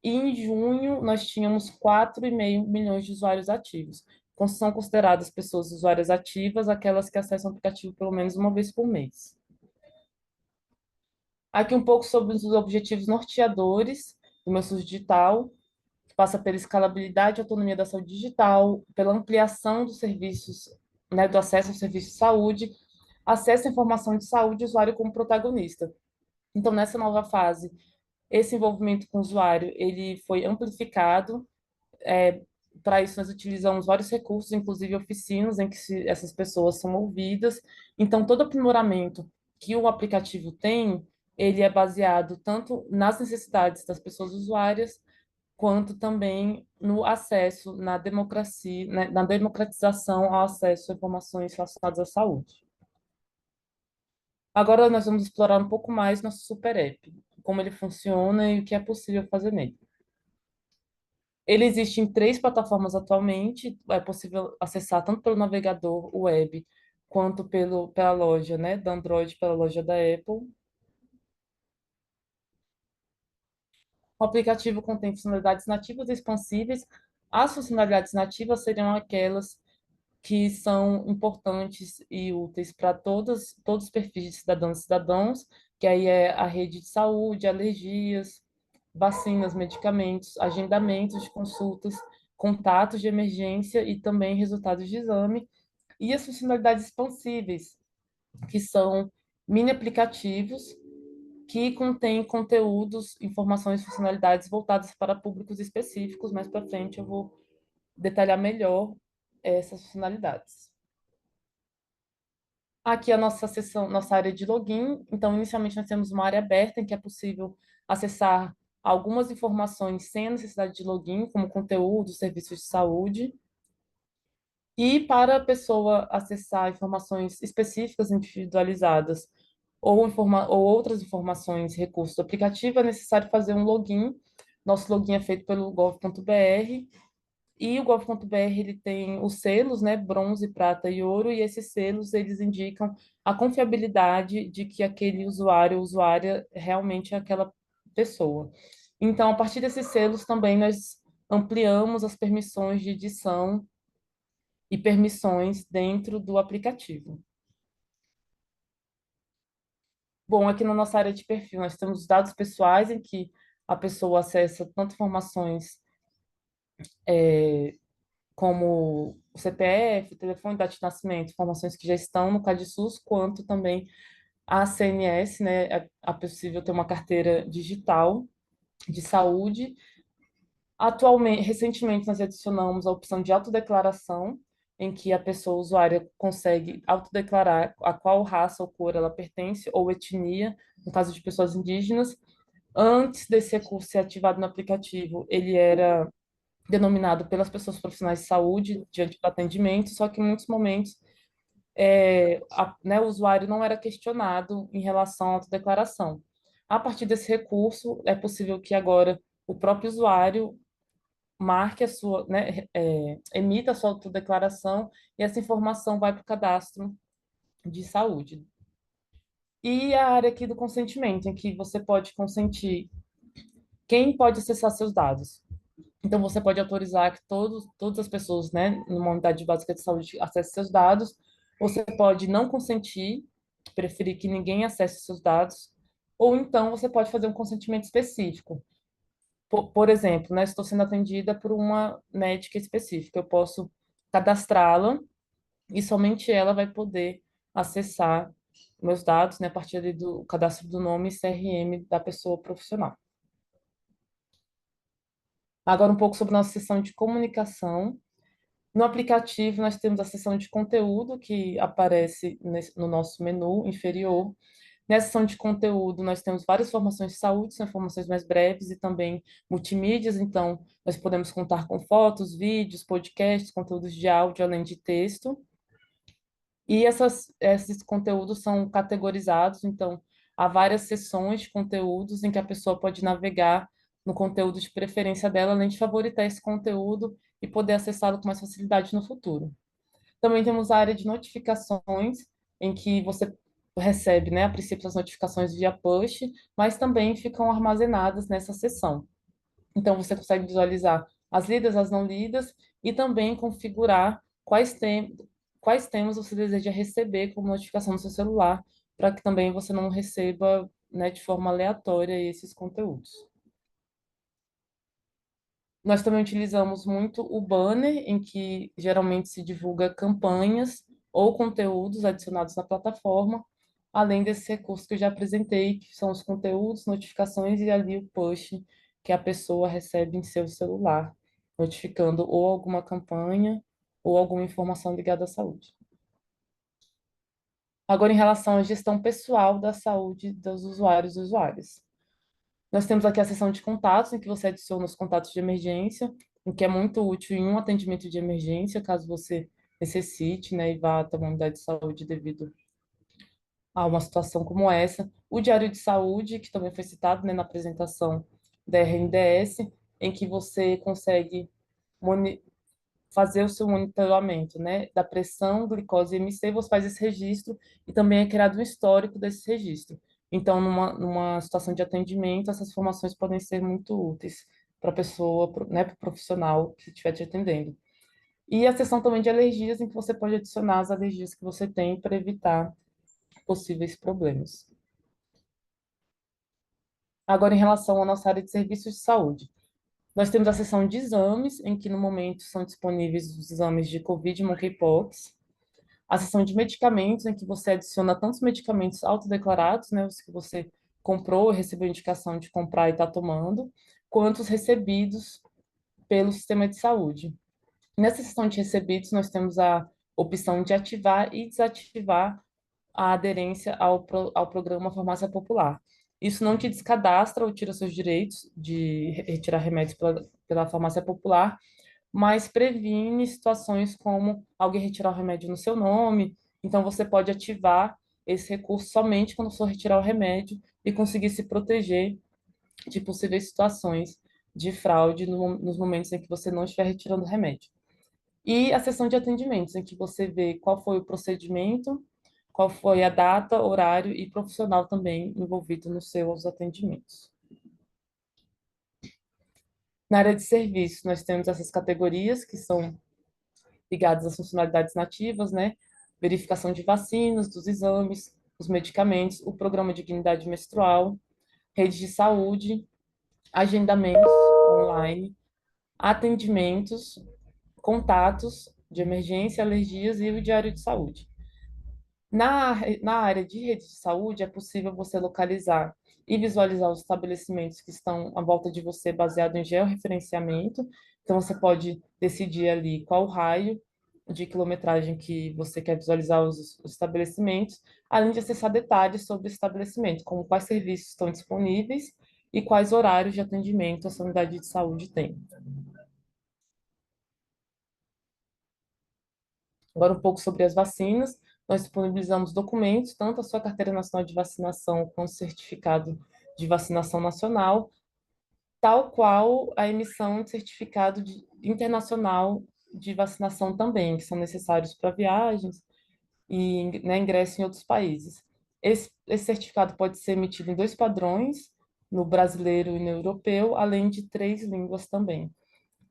E em junho, nós tínhamos 4,5 milhões de usuários ativos. São consideradas pessoas usuárias ativas aquelas que acessam o aplicativo pelo menos uma vez por mês. Aqui um pouco sobre os objetivos norteadores do meu SUS Digital, que passa pela escalabilidade e autonomia da saúde digital, pela ampliação dos serviços, né, do acesso aos serviços de saúde, acesso à informação de saúde e usuário como protagonista. Então, nessa nova fase, esse envolvimento com o usuário, ele foi amplificado. Para isso, nós utilizamos vários recursos, inclusive oficinas em que essas pessoas são ouvidas. Então, todo aprimoramento que o aplicativo tem, ele é baseado tanto nas necessidades das pessoas usuárias, quanto também no acesso, na democracia, né, na democratização ao acesso a informações relacionadas à saúde. Agora nós vamos explorar um pouco mais nosso Super App, como ele funciona e o que é possível fazer nele. Ele existe em 3 plataformas atualmente, é possível acessar tanto pelo navegador web, quanto pela loja, né, da Android, pela loja da Apple. O aplicativo contém funcionalidades nativas e expansíveis. As funcionalidades nativas seriam aquelas que são importantes e úteis para todos os perfis de cidadãs e cidadãos, que aí é a rede de saúde, alergias, vacinas, medicamentos, agendamentos de consultas, contatos de emergência e também resultados de exame, e as funcionalidades expansíveis, que são mini aplicativos que contém conteúdos, informações e funcionalidades voltadas para públicos específicos. Mais para frente eu vou detalhar melhor essas funcionalidades. Aqui a nossa seção, nossa área de login. Então, inicialmente nós temos uma área aberta em que é possível acessar algumas informações sem a necessidade de login, como conteúdo, serviços de saúde. E para a pessoa acessar informações específicas, individualizadas, ou outras informações, recursos do aplicativo, é necessário fazer um login. Nosso login é feito pelo gov.br, e o gov.br ele tem os selos, né, bronze, prata e ouro, e esses selos eles indicam a confiabilidade de que aquele usuário ou usuária realmente é aquela pessoa. Então, a partir desses selos também nós ampliamos as permissões de edição e permissões dentro do aplicativo. Bom, aqui na nossa área de perfil, nós temos os dados pessoais, em que a pessoa acessa tanto informações como o CPF, telefone, data de nascimento, informações que já estão no CadSUS, quanto também a CNS, né? É possível ter uma carteira digital de saúde. Atualmente, recentemente, nós adicionamos a opção de autodeclaração, em que a pessoa usuária consegue autodeclarar a qual raça ou cor ela pertence, ou etnia, no caso de pessoas indígenas. Antes desse recurso ser ativado no aplicativo, ele era denominado pelas pessoas profissionais de saúde diante do atendimento, só que em muitos momentos né, o usuário não era questionado em relação à autodeclaração. A partir desse recurso, é possível que agora o próprio usuário marque a sua, né, emita a sua autodeclaração e essa informação vai para o cadastro de saúde. E a área aqui do consentimento, em que você pode consentir quem pode acessar seus dados. Então, você pode autorizar que todas as pessoas, né, numa unidade básica de saúde, acessem seus dados. Você pode não consentir, preferir que ninguém acesse seus dados. Ou então, você pode fazer um consentimento específico. Por exemplo, né, estou sendo atendida por uma médica específica. Eu posso cadastrá-la e somente ela vai poder acessar meus dados, né, a partir ali do cadastro do nome e CRM da pessoa profissional. Agora, um pouco sobre nossa seção de comunicação. No aplicativo, nós temos a seção de conteúdo, que aparece no nosso menu inferior. Nessa seção de conteúdo, nós temos várias informações de saúde, são informações mais breves e também multimídias, então nós podemos contar com fotos, vídeos, podcasts, conteúdos de áudio, além de texto. E esses conteúdos são categorizados, então há várias seções de conteúdos em que a pessoa pode navegar no conteúdo de preferência dela, além de favoritar esse conteúdo e poder acessá-lo com mais facilidade no futuro. Também temos a área de notificações, em que você recebe, né, a princípio, as notificações via push, mas também ficam armazenadas nessa seção. Então, você consegue visualizar as lidas, as não lidas, e também configurar quais temas você deseja receber como notificação no seu celular, para que também você não receba, né, de forma aleatória esses conteúdos. Nós também utilizamos muito o banner, em que geralmente se divulga campanhas ou conteúdos adicionados na plataforma, além desse recurso que eu já apresentei, que são os conteúdos, notificações e ali o push que a pessoa recebe em seu celular, notificando ou alguma campanha ou alguma informação ligada à saúde. Agora, em relação à gestão pessoal da saúde dos usuários e usuárias. Nós temos aqui a seção de contatos, em que você adiciona os contatos de emergência, o que é muito útil em um atendimento de emergência, caso você necessite, né, e vá até uma unidade de saúde devido a uma situação como essa. O diário de saúde, que também foi citado, né, na apresentação da RNDS, em que você consegue fazer o seu monitoramento, né, da pressão, glicose e IMC, você faz esse registro e também é criado um histórico desse registro. Então, numa situação de atendimento, essas informações podem ser muito úteis para a pessoa, né, para o profissional que estiver te atendendo. E a seção também de alergias, em que você pode adicionar as alergias que você tem para evitar possíveis problemas. Agora, em relação à nossa área de serviços de saúde. Nós temos a seção de exames, em que no momento são disponíveis os exames de COVID e monkeypox. A seção de medicamentos, em que você adiciona tantos medicamentos autodeclarados, né, os que você comprou, recebeu indicação de comprar e está tomando, quanto os recebidos pelo sistema de saúde. Nessa seção de recebidos, nós temos a opção de ativar e desativar a aderência ao programa Farmácia Popular. Isso não te descadastra ou tira seus direitos de retirar remédios pela farmácia popular, mas previne situações como alguém retirar o remédio no seu nome. Então, você pode ativar esse recurso somente quando for retirar o remédio e conseguir se proteger de possíveis situações de fraude nos momentos em que você não estiver retirando o remédio. E a sessão de atendimentos, em que você vê qual foi o procedimento, qual foi a data, horário e profissional também envolvido nos seus atendimentos. Na área de serviço, nós temos essas categorias que são ligadas às funcionalidades nativas, né? Verificação de vacinas, dos exames, os medicamentos, o programa de dignidade menstrual, rede de saúde, agendamentos online, atendimentos, contatos de emergência, alergias e o diário de saúde. Na área de rede de saúde, é possível você localizar e visualizar os estabelecimentos que estão à volta de você baseado em georreferenciamento. Então, você pode decidir ali qual o raio de quilometragem que você quer visualizar os estabelecimentos, além de acessar detalhes sobre o estabelecimento, como quais serviços estão disponíveis e quais horários de atendimento a sua unidade de saúde tem. Agora, um pouco sobre as vacinas. Nós disponibilizamos documentos, tanto a sua carteira nacional de vacinação quanto o certificado de vacinação nacional, tal qual a emissão de certificado internacional de vacinação também, que são necessários para viagens e, né, ingresso em outros países. Esse certificado pode ser emitido em dois padrões, no brasileiro e no europeu, além de 3 línguas também.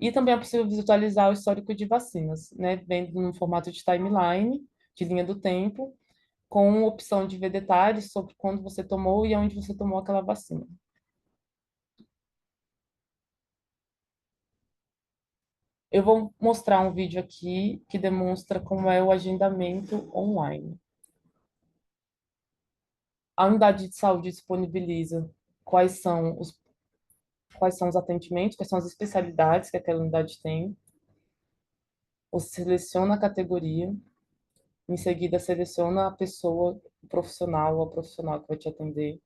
E também é possível visualizar o histórico de vacinas, né, vendo no formato de timeline, de linha do tempo, com opção de ver detalhes sobre quando você tomou e onde você tomou aquela vacina. Eu vou mostrar um vídeo aqui que demonstra como é o agendamento online. A unidade de saúde disponibiliza quais são os atendimentos, quais são as especialidades que aquela unidade tem. Você seleciona a categoria, em seguida seleciona a pessoa, o profissional ou a profissional que vai te atender.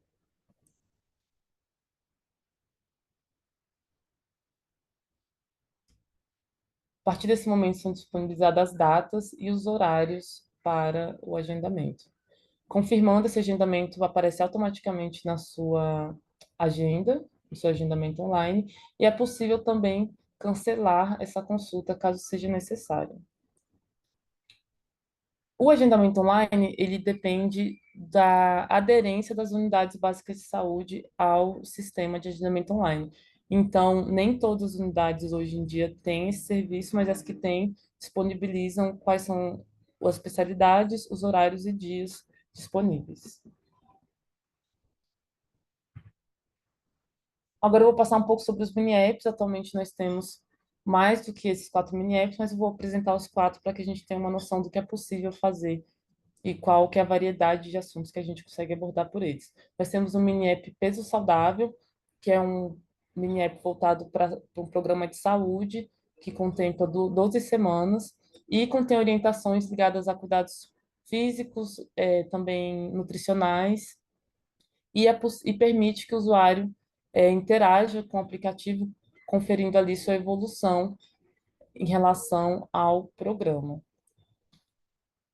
A partir desse momento são disponibilizadas as datas e os horários para o agendamento. Confirmando esse agendamento, aparece automaticamente na sua agenda, no seu agendamento online, e é possível também cancelar essa consulta caso seja necessário. O agendamento online, ele depende da aderência das unidades básicas de saúde ao sistema de agendamento online. Então, nem todas as unidades hoje em dia têm esse serviço, mas as que têm disponibilizam quais são as especialidades, os horários e dias disponíveis. Agora eu vou passar um pouco sobre os mini-apps. Atualmente nós temos mais do que esses 4 mini-apps, mas eu vou apresentar os 4 para que a gente tenha uma noção do que é possível fazer e qual que é a variedade de assuntos que a gente consegue abordar por eles. Nós temos um mini-app Peso Saudável, que é um mini-app voltado para um programa de saúde, que contempla 12 semanas e contém orientações ligadas a cuidados físicos, também nutricionais, e permite que o usuário interaja com o aplicativo, conferindo ali sua evolução em relação ao programa.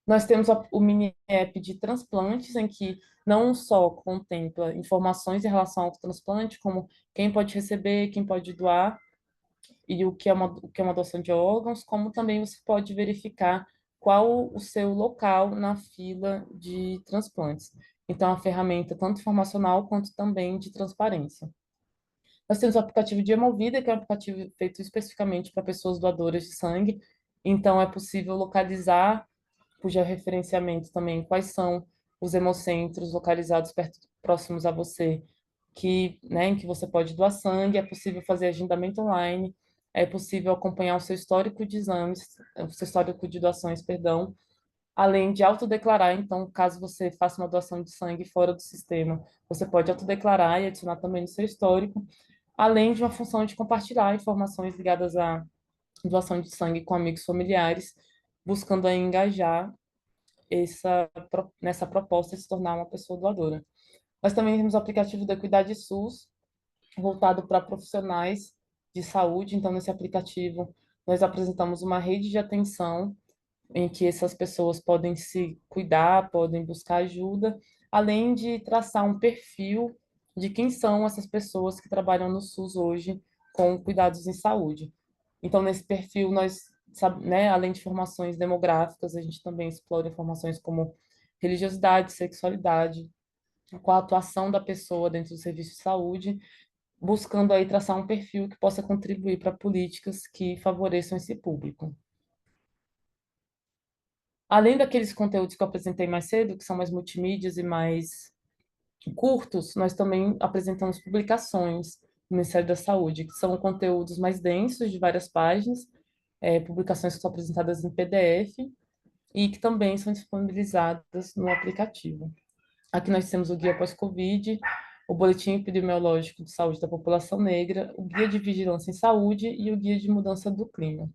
Nós temos o mini app de transplantes, em que não só contempla informações em relação ao transplante, como quem pode receber, quem pode doar, e o que é uma doação de órgãos, como também você pode verificar qual o seu local na fila de transplantes. Então, é uma ferramenta tanto informacional quanto também de transparência. Nós temos o aplicativo de Hemovida, que é um aplicativo feito especificamente para pessoas doadoras de sangue. Então, é possível localizar por georreferenciamento também quais são os hemocentros localizados próximos a você, né, em que você pode doar sangue. É possível fazer agendamento online, é possível acompanhar o seu histórico de exames, o seu histórico de doações, perdão, além de autodeclarar. Então, caso você faça uma doação de sangue fora do sistema, você pode autodeclarar e adicionar também no seu histórico, além de uma função de compartilhar informações ligadas à doação de sangue com amigos familiares, buscando aí engajar nessa proposta de se tornar uma pessoa doadora. Nós também temos o aplicativo da Equidade SUS, voltado para profissionais de saúde. Então, nesse aplicativo, nós apresentamos uma rede de atenção em que essas pessoas podem se cuidar, podem buscar ajuda, além de traçar um perfil de quem são essas pessoas que trabalham no SUS hoje com cuidados em saúde. Então, nesse perfil, nós, né, além de informações demográficas, a gente também explora informações como religiosidade, sexualidade, qual a atuação da pessoa dentro do serviço de saúde, buscando aí traçar um perfil que possa contribuir para políticas que favoreçam esse público. Além daqueles conteúdos que eu apresentei mais cedo, que são mais multimídias e mais curtos, nós também apresentamos publicações do Ministério da Saúde, que são conteúdos mais densos, de várias páginas, publicações que são apresentadas em PDF e que também são disponibilizadas no aplicativo. Aqui nós temos o Guia Pós-Covid, o Boletim Epidemiológico de Saúde da População Negra, o Guia de Vigilância em Saúde e o Guia de Mudança do Clima.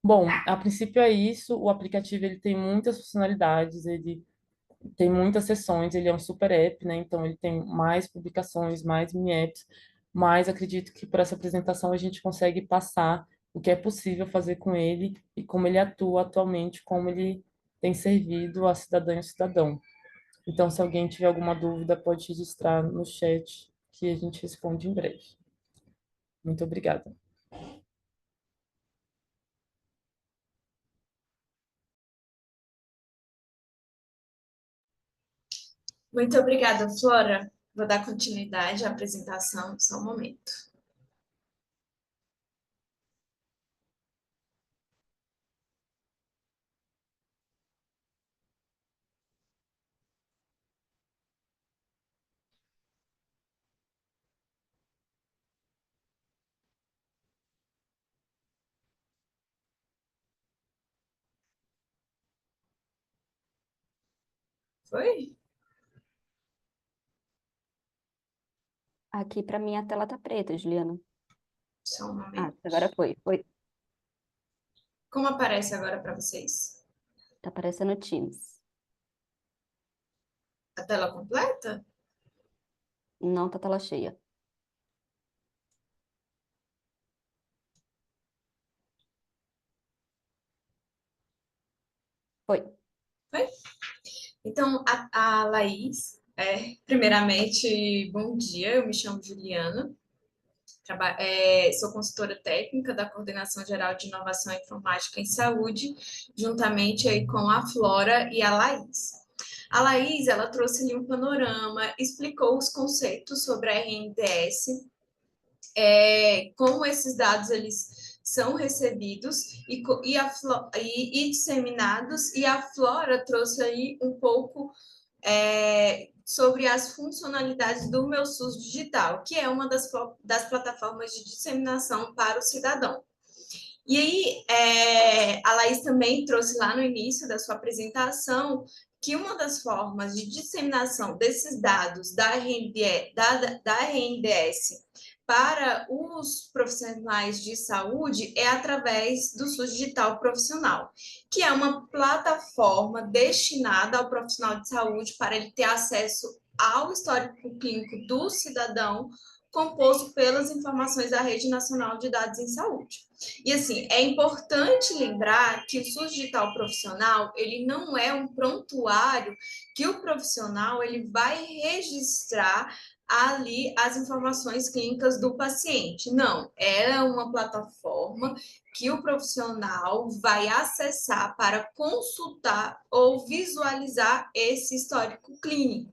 Bom, a princípio é isso. O aplicativo ele tem muitas funcionalidades, ele tem muitas seções, ele é um super app, né? Então ele tem mais publicações, mais mini apps, mas acredito que por essa apresentação a gente consegue passar o que é possível fazer com ele e como ele atua atualmente, como ele tem servido a cidadã e ao cidadão. Então, se alguém tiver alguma dúvida, pode registrar no chat que a gente responde em breve. Muito obrigada. Muito obrigada, Flora. Vou dar continuidade à apresentação, só um momento. Foi? Aqui para mim a tela tá preta, Juliana. Só um Ah, momento. agora foi. Foi. Como aparece agora para vocês? Tá aparecendo o Teams. A tela completa? Não tá tela cheia. Foi. Foi? Então, a Laís, primeiramente, bom dia, eu me chamo Juliana, sou consultora técnica da Coordenação Geral de Inovação Informática em Saúde, juntamente aí com a Flora e a Laís. A Laís, ela trouxe ali um panorama, explicou os conceitos sobre a RNDS, como esses dados eles são recebidos e disseminados, e a Flora trouxe aí um pouco sobre as funcionalidades do Meu SUS Digital, que é uma das plataformas de disseminação para o cidadão. E aí, a Laís também trouxe lá no início da sua apresentação que uma das formas de disseminação desses dados da RNDS para os profissionais de saúde é através do SUS Digital Profissional, que é uma plataforma destinada ao profissional de saúde para ele ter acesso ao histórico clínico do cidadão, composto pelas informações da Rede Nacional de Dados em Saúde. E assim, é importante lembrar que o SUS Digital Profissional, ele não é um prontuário que o profissional ele vai registrar ali as informações clínicas do paciente. Não, é uma plataforma que o profissional vai acessar para consultar ou visualizar esse histórico clínico.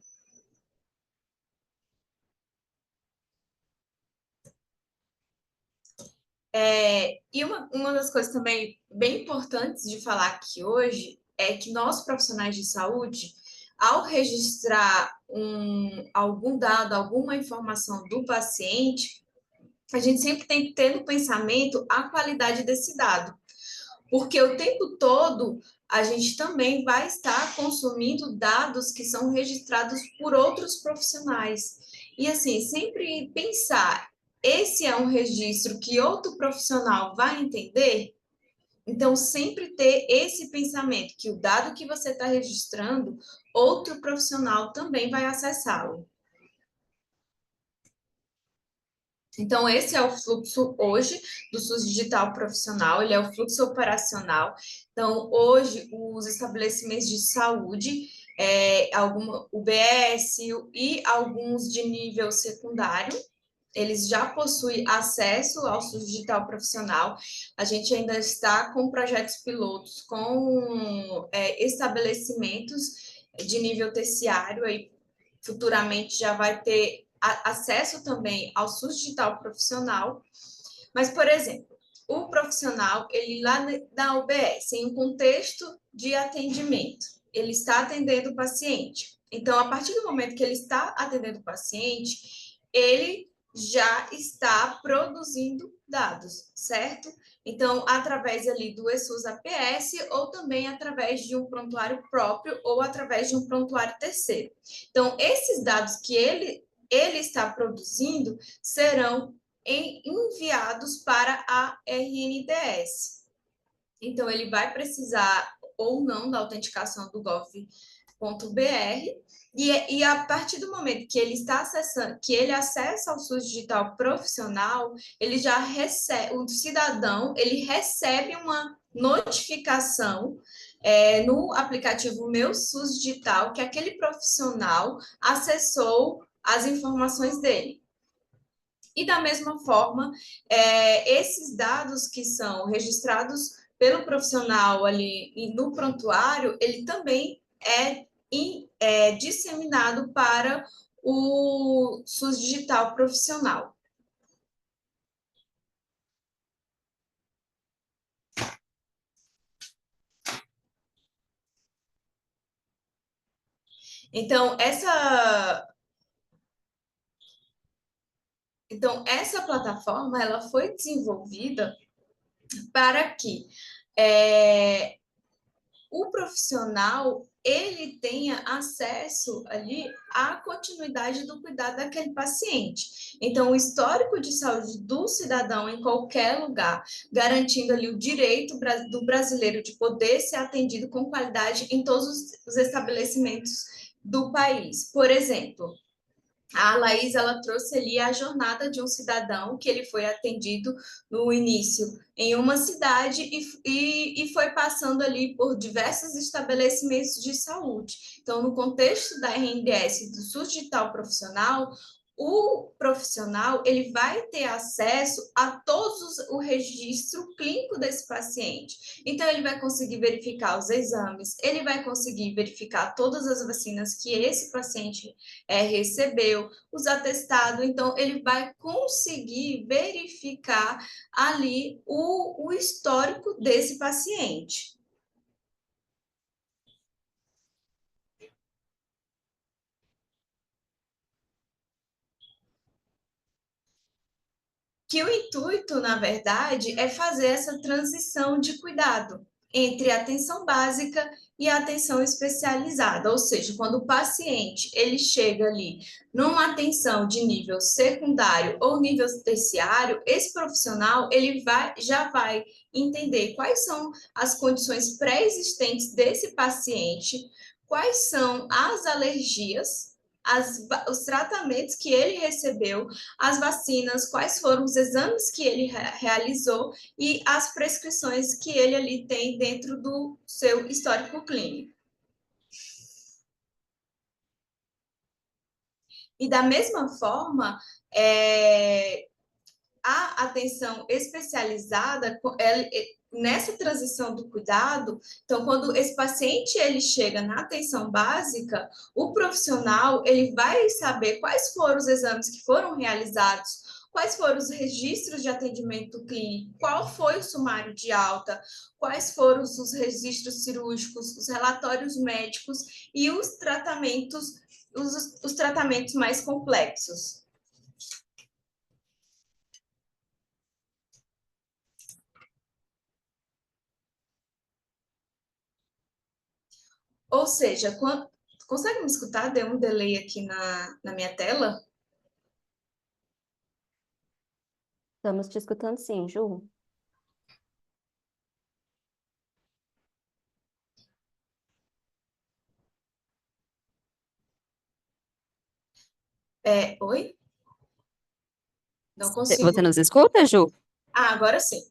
E uma das coisas também bem importantes de falar aqui hoje é que nós, profissionais de saúde, ao registrar algum dado, alguma informação do paciente, a gente sempre tem que ter no pensamento a qualidade desse dado. Porque o tempo todo a gente também vai estar consumindo dados que são registrados por outros profissionais. E assim, sempre pensar, esse é um registro que outro profissional vai entender? Então, sempre ter esse pensamento, que o dado que você está registrando, outro profissional também vai acessá-lo. Então, esse é o fluxo hoje do SUS Digital Profissional, ele é o fluxo operacional. Então, hoje, os estabelecimentos de saúde, UBS e alguns de nível secundário, eles já possuem acesso ao SUS Digital Profissional. A gente ainda está com projetos pilotos, com estabelecimentos de nível terciário, aí futuramente já vai ter acesso também ao SUS Digital Profissional. Mas, por exemplo, o profissional, ele lá na UBS, em um contexto de atendimento, ele está atendendo o paciente. Então, a partir do momento que ele está atendendo o paciente, ele já está produzindo dados, certo? Então, através ali do eSUS APS ou também através de um prontuário próprio ou através de um prontuário terceiro. Então, esses dados que ele está produzindo serão enviados para a RNDS. Então, ele vai precisar ou não da autenticação do gov.br, e a partir do momento que ele está acessando, que ele acessa ao SUS Digital Profissional, ele já recebe, o cidadão, ele recebe uma notificação no aplicativo Meu SUS Digital que aquele profissional acessou as informações dele. E da mesma forma, esses dados que são registrados pelo profissional ali no prontuário, ele também é disseminado para o SUS Digital Profissional. Então, essa plataforma ela foi desenvolvida para que o profissional ele tenha acesso ali à continuidade do cuidado daquele paciente. Então, o histórico de saúde do cidadão em qualquer lugar, garantindo ali o direito do brasileiro de poder ser atendido com qualidade em todos os estabelecimentos do país. Por exemplo, a Laís, ela trouxe ali a jornada de um cidadão que ele foi atendido no início em uma cidade e foi passando ali por diversos estabelecimentos de saúde. Então, no contexto da RNDS, do SUS Digital Profissional, o profissional ele vai ter acesso a o registro clínico desse paciente. Então, ele vai conseguir verificar os exames, ele vai conseguir verificar todas as vacinas que esse paciente recebeu, os atestados, então ele vai conseguir verificar ali o histórico desse paciente. Que o intuito, na verdade, é fazer essa transição de cuidado entre a atenção básica e a atenção especializada, ou seja, quando o paciente ele chega ali numa atenção de nível secundário ou nível terciário, esse profissional ele já vai entender quais são as condições pré-existentes desse paciente, quais são as alergias, os tratamentos que ele recebeu, as vacinas, quais foram os exames que ele realizou e as prescrições que ele ali tem dentro do seu histórico clínico. E da mesma forma, a atenção especializada, nessa transição do cuidado, então, quando esse paciente ele chega na atenção básica, o profissional ele vai saber quais foram os exames que foram realizados, quais foram os registros de atendimento clínico, qual foi o sumário de alta, quais foram os registros cirúrgicos, os relatórios médicos e os tratamentos mais complexos. Ou seja, consegue me escutar? Deu um delay aqui na minha tela? Estamos te escutando sim, Ju. Oi? Não Você consigo. nos escuta, Ju? Ah, agora sim.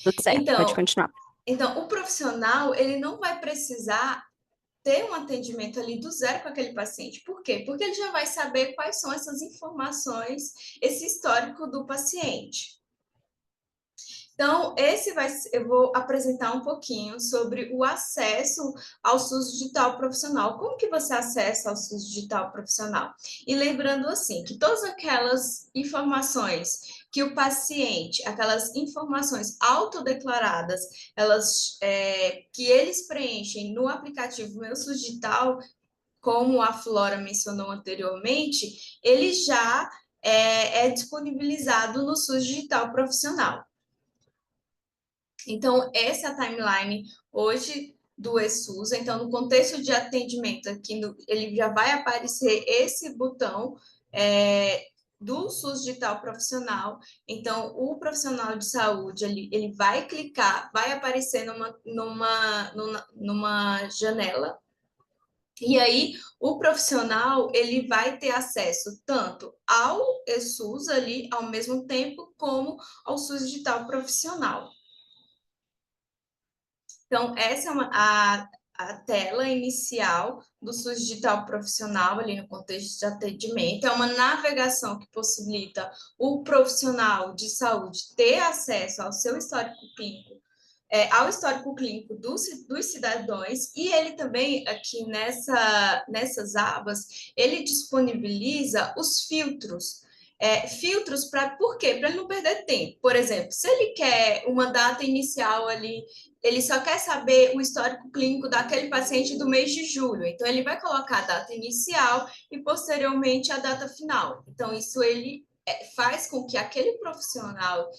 Tudo certo, pode Então, continuar. o profissional, ele não vai precisar ter um atendimento ali do zero com aquele paciente. Por quê? Porque ele já vai saber quais são essas informações, esse histórico do paciente. Então, eu vou apresentar um pouquinho sobre o acesso ao SUS digital profissional. Como que você acessa ao SUS digital profissional? E lembrando assim, que todas aquelas informações que o paciente, aquelas informações autodeclaradas, que eles preenchem no aplicativo Meu SUS Digital, como a Flora mencionou anteriormente, ele já é disponibilizado no SUS digital profissional. Então, essa é a timeline hoje do eSUS. Então, no contexto de atendimento, ele já vai aparecer esse botão do SUS Digital Profissional. Então, o profissional de saúde, ele vai clicar, vai aparecer numa janela. E aí, o profissional, ele vai ter acesso tanto ao eSUS ali, ao mesmo tempo, como ao SUS Digital Profissional. Então, essa é a tela inicial do SUS Digital Profissional, ali no contexto de atendimento. É uma navegação que possibilita o profissional de saúde ter acesso ao seu histórico clínico, ao histórico clínico dos cidadãos, e ele também, aqui nessas abas, ele disponibiliza os filtros. Filtros por quê? Para ele não perder tempo. Por exemplo, se ele quer uma data inicial ali, ele só quer saber o histórico clínico daquele paciente do mês de julho. Então, ele vai colocar a data inicial e, posteriormente, a data final. Então, isso ele faz com que aquele profissional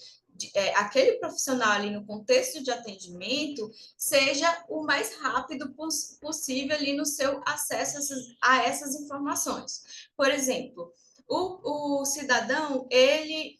ali no contexto de atendimento seja o mais rápido possível ali no seu acesso a essas informações. Por exemplo, o cidadão, ele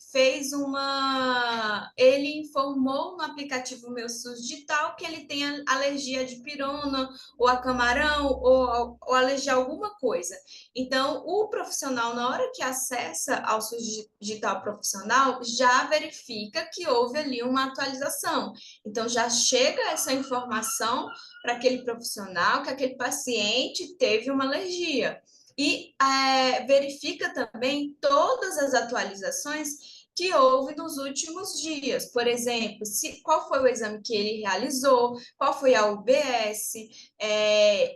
informou no aplicativo Meu SUS Digital que ele tem alergia de pirona, ou a camarão, ou alergia a alguma coisa. Então, o profissional, na hora que acessa ao SUS Digital Profissional, já verifica que houve ali uma atualização. Então, já chega essa informação para aquele profissional que aquele paciente teve uma alergia. E verifica também todas as atualizações que houve nos últimos dias. Por exemplo, qual foi o exame que ele realizou, qual foi a UBS,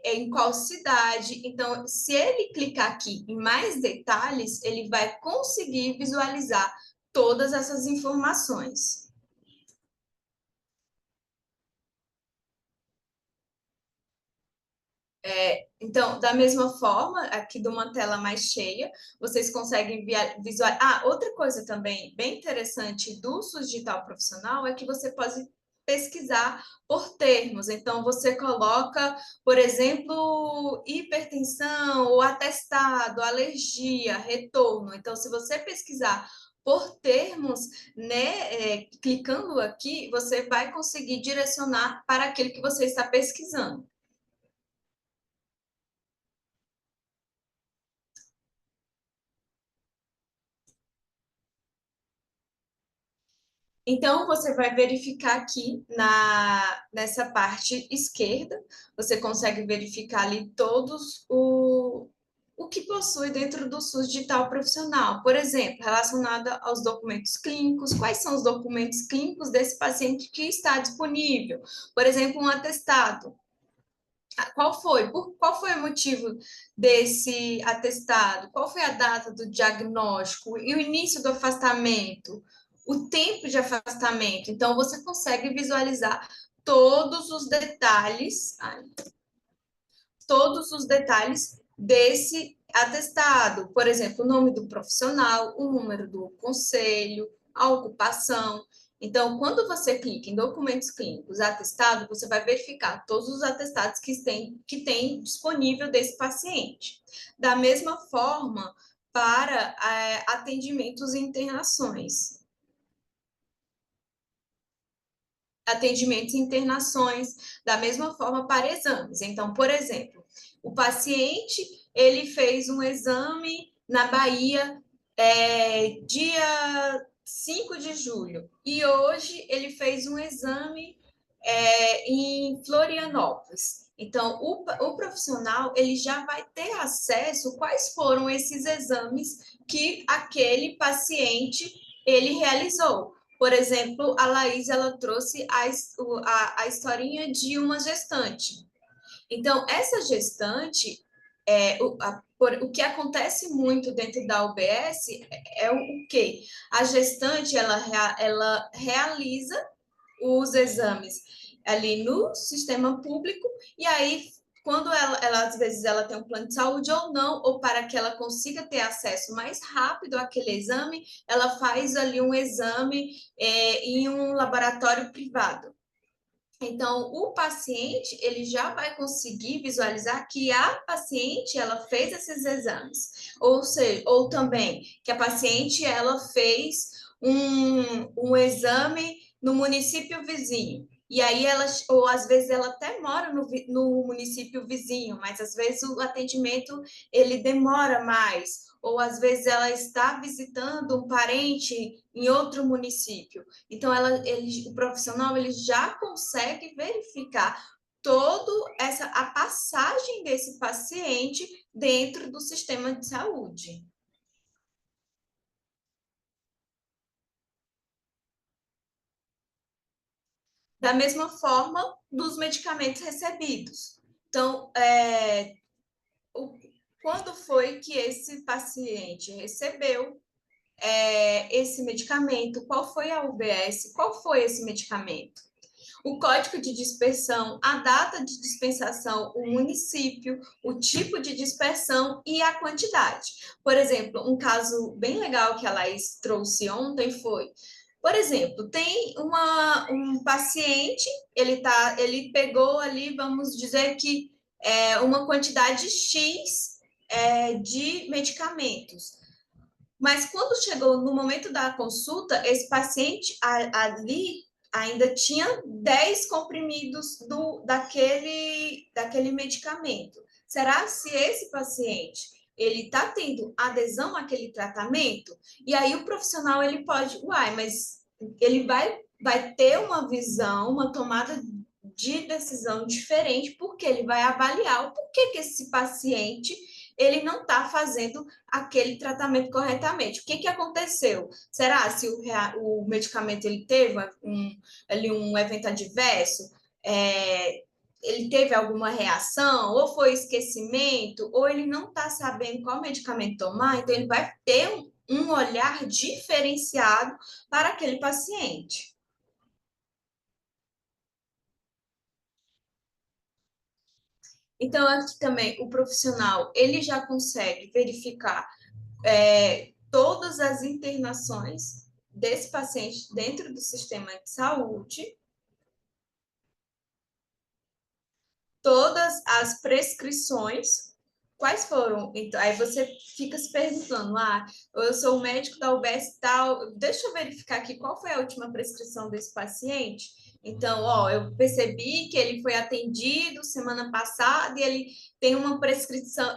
em qual cidade. Então, se ele clicar aqui em mais detalhes, ele vai conseguir visualizar todas essas informações. Então, da mesma forma, aqui de uma tela mais cheia, vocês conseguem visualizar. Outra coisa também bem interessante do SUS Digital Profissional é que você pode pesquisar por termos. Então, você coloca, por exemplo, hipertensão, ou atestado, alergia, retorno. Então, se você pesquisar por termos, né, clicando aqui, você vai conseguir direcionar para aquilo que você está pesquisando. Então, você vai verificar aqui nessa parte esquerda, você consegue verificar ali todos o que possui dentro do SUS Digital Profissional. Por exemplo, relacionado aos documentos clínicos, quais são os documentos clínicos desse paciente que está disponível? Por exemplo, um atestado. Qual foi o motivo desse atestado? Qual foi a data do diagnóstico e o início do afastamento? O tempo de afastamento. Então, você consegue visualizar todos os detalhes desse atestado. Por exemplo, o nome do profissional, o número do conselho, a ocupação. Então, quando você clica em documentos clínicos, atestado, você vai verificar todos os atestados que tem disponível desse paciente. Da mesma forma, para atendimentos e internações. Atendimentos e internações, da mesma forma para exames. Então, por exemplo, o paciente, ele fez um exame na Bahia, dia 5 de julho, e hoje ele fez um exame em Florianópolis. Então, o profissional, ele já vai ter acesso quais foram esses exames que aquele paciente, ele realizou. Por exemplo, a Laís, ela trouxe a historinha de uma gestante. Então, essa gestante, o que acontece muito dentro da UBS é o quê? A gestante, ela realiza os exames ali no sistema público, e aí, quando ela às vezes ela tem um plano de saúde ou não, ou para que ela consiga ter acesso mais rápido àquele exame, ela faz ali um exame em um laboratório privado. Então, o paciente, ele já vai conseguir visualizar que a paciente, ela fez esses exames. Ou seja, ou também que a paciente, ela fez um exame no município vizinho. E aí, ou às vezes ela até mora no município vizinho, mas às vezes o atendimento, ele demora mais. Ou às vezes ela está visitando um parente em outro município. Então, o profissional, ele já consegue verificar a passagem desse paciente dentro do sistema de saúde. Da mesma forma, dos medicamentos recebidos. Então, quando foi que esse paciente recebeu esse medicamento? Qual foi a UBS? Qual foi esse medicamento? O código de dispersão, a data de dispensação, o município, o tipo de dispersão e a quantidade. Por exemplo, um caso bem legal que a Laís trouxe ontem foi, por exemplo, tem um paciente, ele pegou ali, vamos dizer que uma quantidade X de medicamentos. Mas quando chegou no momento da consulta, esse paciente ali ainda tinha 10 comprimidos daquele medicamento. Será se esse paciente ele está tendo adesão àquele tratamento? E aí o profissional ele pode, mas ele vai ter uma visão, uma tomada de decisão diferente, porque ele vai avaliar o porquê que esse paciente ele não está fazendo aquele tratamento corretamente. O que aconteceu? Será se o medicamento ele teve um evento adverso? Ele teve alguma reação? Ou foi esquecimento? Ou ele não está sabendo qual medicamento tomar? Então, ele vai ter um olhar diferenciado para aquele paciente. Então, aqui também, o profissional, ele já consegue verificar todas as internações desse paciente dentro do sistema de saúde, todas as prescrições, quais foram? Então, aí você fica se perguntando, eu sou o médico da UBS tal, deixa eu verificar aqui qual foi a última prescrição desse paciente. Então, eu percebi que ele foi atendido semana passada e ele tem uma prescrição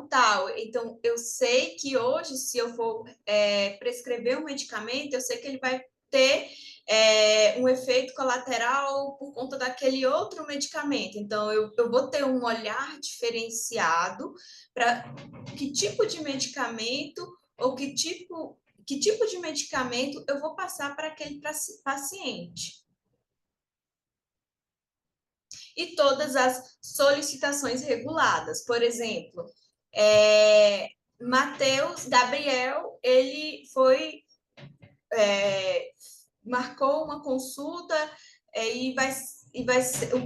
tal. Então, eu sei que hoje, se eu for prescrever um medicamento, eu sei que ele vai ter um efeito colateral por conta daquele outro medicamento. Então, eu vou ter um olhar diferenciado para que tipo de medicamento ou que tipo de medicamento eu vou passar para aquele paciente. E todas as solicitações reguladas. Por exemplo, Gabriel, ele marcou uma consulta e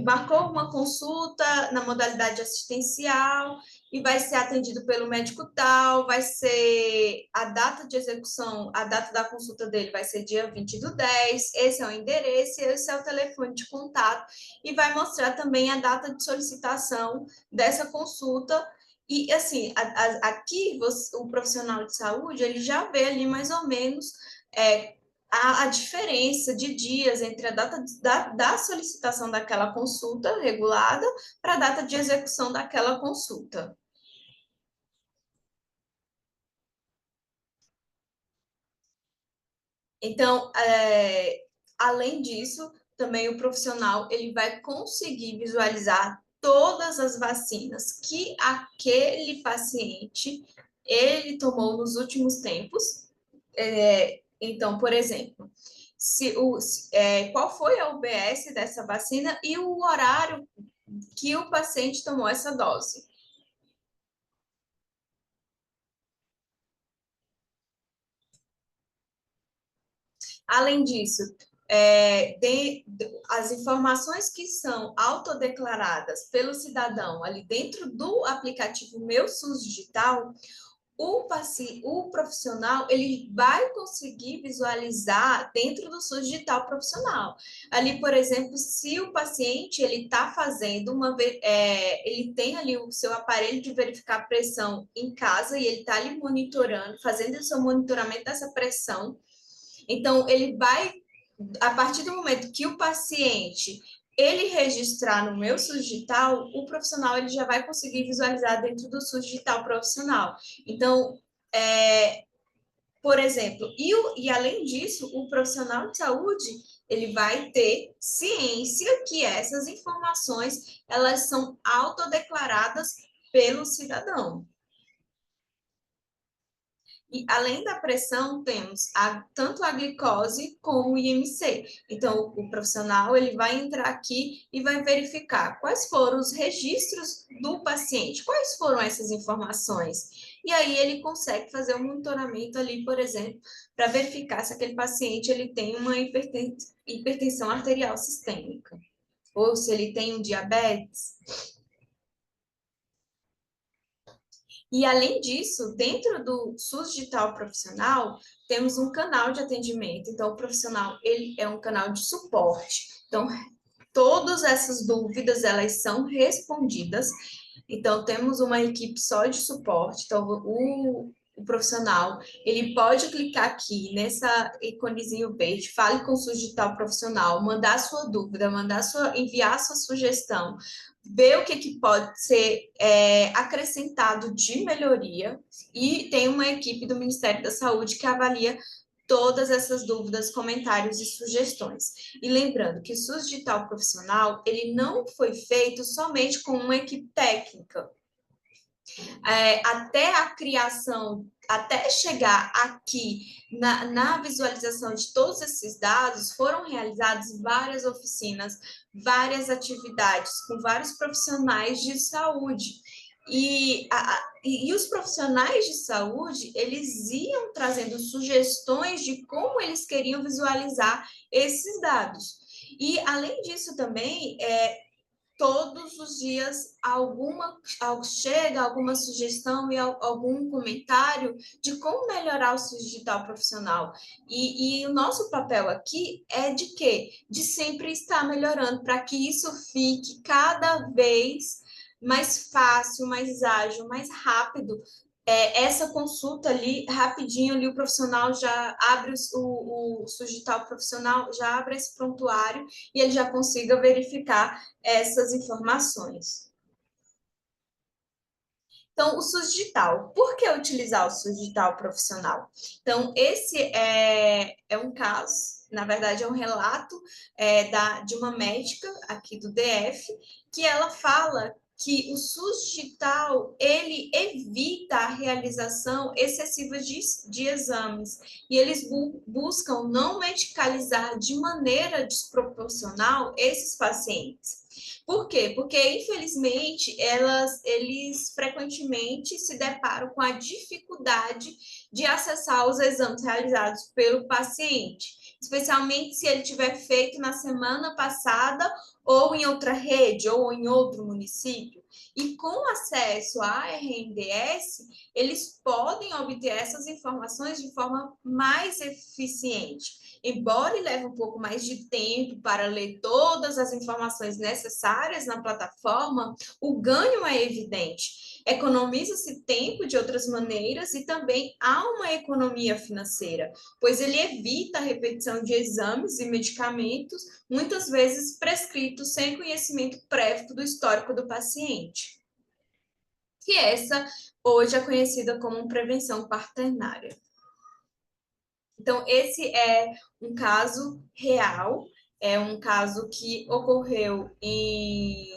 marcou uma consulta na modalidade assistencial e vai ser atendido pelo médico tal, vai ser a data de execução, a data da consulta dele vai ser dia 20/10, esse é o endereço, esse é o telefone de contato, e vai mostrar também a data de solicitação dessa consulta. E, assim, aqui o profissional de saúde, ele já vê ali mais ou menos a diferença de dias entre a data da solicitação daquela consulta regulada para a data de execução daquela consulta. Então, além disso, também o profissional ele vai conseguir visualizar todas as vacinas que aquele paciente ele tomou nos últimos tempos. Então, por exemplo, qual foi a UBS dessa vacina e o horário que o paciente tomou essa dose. Além disso, as informações que são autodeclaradas pelo cidadão ali dentro do aplicativo Meu SUS Digital, o profissional ele vai conseguir visualizar dentro do SUS Digital profissional. Ali, por exemplo, se o paciente ele está fazendo ele tem ali o seu aparelho de verificar pressão em casa e ele está ali monitorando, fazendo o seu monitoramento dessa pressão. Então, ele vai, a partir do momento que o paciente ele registrar no Meu SUS Digital, o profissional ele já vai conseguir visualizar dentro do SUS Digital profissional. Então, por exemplo, e além disso, o profissional de saúde ele vai ter ciência que essas informações elas são autodeclaradas pelo cidadão. E além da pressão, temos tanto a glicose como o IMC. Então, o profissional ele vai entrar aqui e vai verificar quais foram os registros do paciente, quais foram essas informações. E aí ele consegue fazer um monitoramento ali, por exemplo, para verificar se aquele paciente ele tem uma hipertensão arterial sistêmica, ou se ele tem um diabetes. E, além disso, dentro do SUS Digital Profissional, temos um canal de atendimento. Então, o profissional ele é um canal de suporte. Então, todas essas dúvidas, elas são respondidas. Então, temos uma equipe só de suporte. Então, o profissional, ele pode clicar aqui nessa iconezinho verde, fale com o SUS Digital Profissional, mandar sua dúvida, enviar sua sugestão, ver o que pode ser acrescentado de melhoria, e tem uma equipe do Ministério da Saúde que avalia todas essas dúvidas, comentários e sugestões. E lembrando que o SUS Digital Profissional, ele não foi feito somente com uma equipe técnica. Até a criação, até chegar aqui na visualização de todos esses dados, foram realizadas várias oficinas, várias atividades com vários profissionais de saúde. E os profissionais de saúde, eles iam trazendo sugestões de como eles queriam visualizar esses dados. E, além disso, também, todos os dias chega alguma sugestão e algum comentário de como melhorar o SUS Digital Profissional. E o nosso papel aqui é de quê? De sempre estar melhorando para que isso fique cada vez mais fácil, mais ágil, mais rápido. Essa consulta ali, rapidinho, ali o profissional já abre o SUS Digital Profissional, já abre esse prontuário e ele já consiga verificar essas informações. Então, o SUS Digital. Por que utilizar o SUS Digital Profissional? Então, esse é um caso, na verdade, é um relato de uma médica aqui do DF, que ela fala que o SUS Digital, ele evita a realização excessiva de exames, e eles buscam não medicalizar de maneira desproporcional esses pacientes. Por quê? Porque, infelizmente, eles frequentemente se deparam com a dificuldade de acessar os exames realizados pelo paciente. especialmente se ele tiver feito na semana passada ou em outra rede ou em outro município. E com acesso à RNDS, eles podem obter essas informações de forma mais eficiente. Embora ele leve um pouco mais de tempo para ler todas as informações necessárias na plataforma, o ganho é evidente. Economiza-se tempo de outras maneiras e também há uma economia financeira, pois ele evita a repetição de exames e medicamentos, muitas vezes prescritos sem conhecimento prévio do histórico do paciente. Que essa hoje é conhecida como prevenção quaternária. Então, esse é um caso real, é um caso que ocorreu em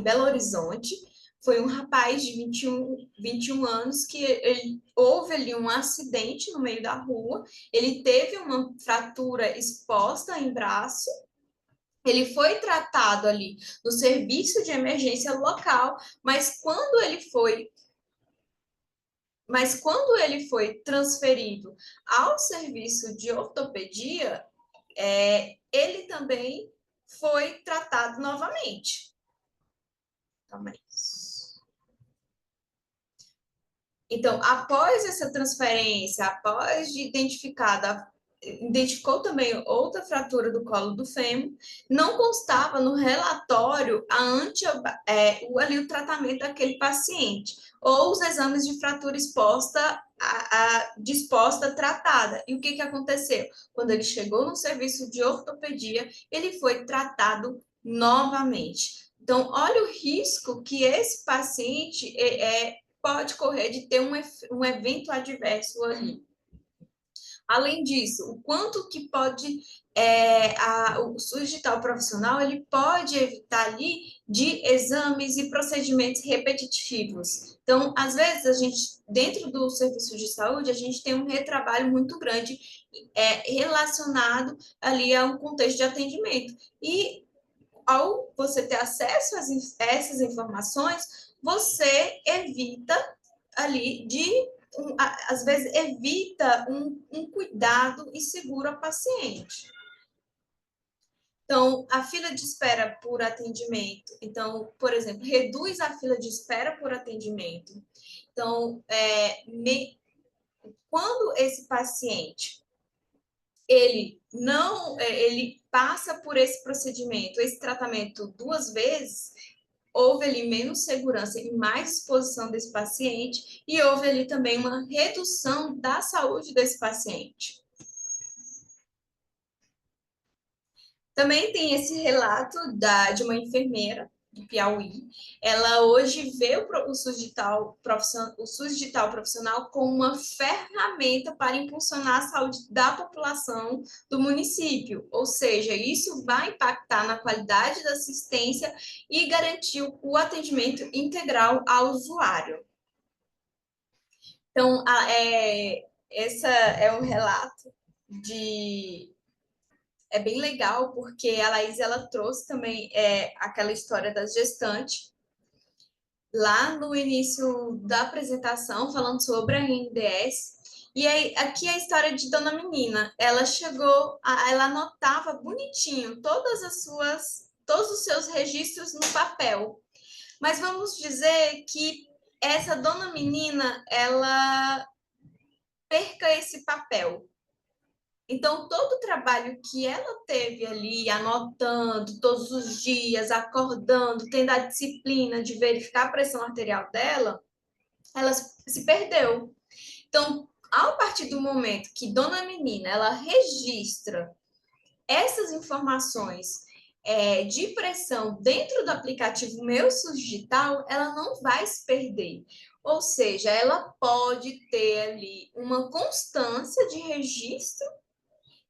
Belo Horizonte. Foi um rapaz de 21 anos que houve ali um acidente no meio da rua, ele teve uma fratura exposta em braço, ele foi tratado ali no serviço de emergência local, mas quando ele foi transferido ao serviço de ortopedia, ele também foi tratado novamente. Então, após essa transferência, após de identificou também outra fratura do colo do fêmur, não constava no relatório o tratamento daquele paciente, ou os exames de fratura exposta tratada. E o que aconteceu? Quando ele chegou no serviço de ortopedia, ele foi tratado novamente. Então, olha o risco que esse paciente pode correr de ter um evento adverso ali. Além disso, o quanto que pode o SUS digital profissional, ele pode evitar ali de exames e procedimentos repetitivos. Então, às vezes, a gente, dentro do serviço de saúde, a gente tem um retrabalho muito grande relacionado ali a um contexto de atendimento. E, ao você ter acesso a essas informações, você evita ali às vezes evita um cuidado inseguro ao paciente. Então, a fila de espera por atendimento. Então, por exemplo, reduz a fila de espera por atendimento. Então, quando esse paciente ele passa por esse procedimento, esse tratamento 2 vezes, houve ali menos segurança e mais exposição desse paciente, e houve ali também uma redução da saúde desse paciente. Também tem esse relato de uma enfermeira do Piauí. Ela hoje vê o SUS digital profissional como uma ferramenta para impulsionar a saúde da população do município, ou seja, isso vai impactar na qualidade da assistência e garantir o atendimento integral ao usuário. Então, essa é um relato é bem legal, porque a Laís, ela trouxe também aquela história das gestantes, lá no início da apresentação, falando sobre a RNDS. E aí, aqui é a história de Dona Menina. Ela ela anotava bonitinho todos os seus registros no papel. Mas vamos dizer que essa Dona Menina, ela perca esse papel. Então, todo o trabalho que ela teve ali, anotando todos os dias, acordando, tendo a disciplina de verificar a pressão arterial dela, ela se perdeu. Então, a partir do momento que Dona Menina, ela registra essas informações de pressão dentro do aplicativo Meu SUS Digital, ela não vai se perder. Ou seja, ela pode ter ali uma constância de registro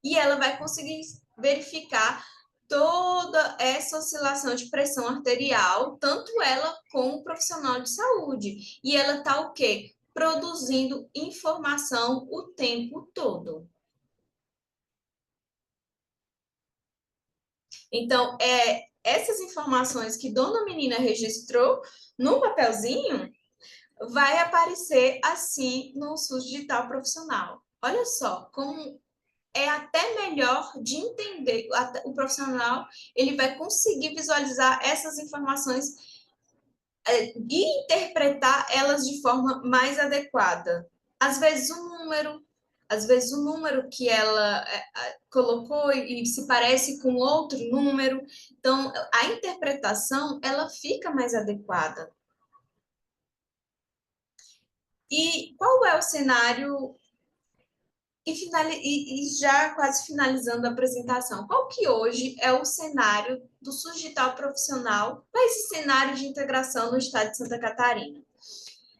e ela vai conseguir verificar toda essa oscilação de pressão arterial, tanto ela como o profissional de saúde. E ela está o quê? Produzindo informação o tempo todo. Então, essas informações que Dona Menina registrou no papelzinho vai aparecer assim no SUS Digital Profissional. Olha só como é até melhor de entender, o profissional ele vai conseguir visualizar essas informações e interpretar elas de forma mais adequada. Às vezes o número que ela colocou e se parece com outro número, então a interpretação ela fica mais adequada. E qual é o cenário e já quase finalizando a apresentação, qual que hoje é o cenário do SUS digital profissional para esse cenário de integração no estado de Santa Catarina?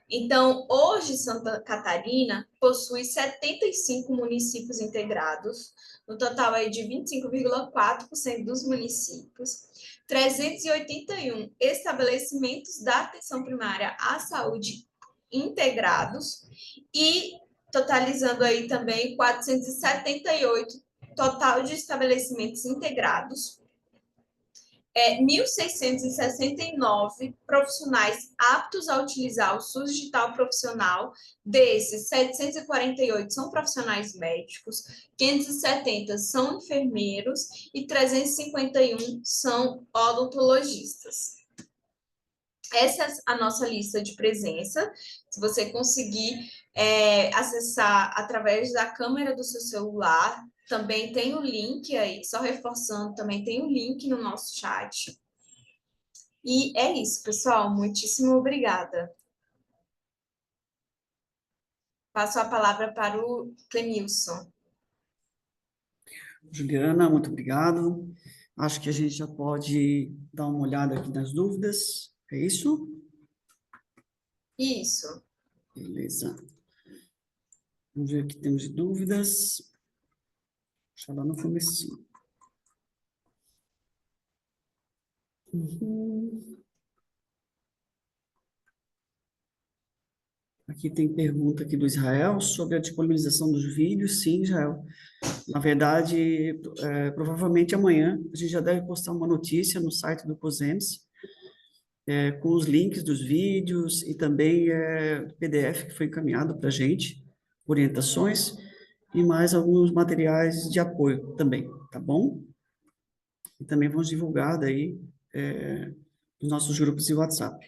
Então, hoje Santa Catarina possui 75 municípios integrados, no total aí de 25,4% dos municípios, 381 estabelecimentos da atenção primária à saúde integrados e totalizando aí também 478 total de estabelecimentos integrados, 1.669 profissionais aptos a utilizar o SUS digital profissional, desses 748 são profissionais médicos, 570 são enfermeiros e 351 são odontologistas. Essa é a nossa lista de presença. Se você conseguir acessar através da câmera do seu celular, também tem o link aí, só reforçando, também tem o link no nosso chat. E é isso, pessoal. Muitíssimo obrigada. Passo a palavra para o Clemilson. Juliana, muito obrigado. Acho que a gente já pode dar uma olhada aqui nas dúvidas. É isso? Isso. Beleza. Vamos ver o que temos de dúvidas. Deixa lá no comecinho. Aqui tem pergunta aqui do Israel sobre a disponibilização dos vídeos. Sim, Israel. Na verdade, provavelmente amanhã a gente já deve postar uma notícia no site do COSEMS, com os links dos vídeos e também PDF que foi encaminhado para a gente, orientações e mais alguns materiais de apoio também, tá bom? E também vamos divulgar daí nos nossos grupos de WhatsApp.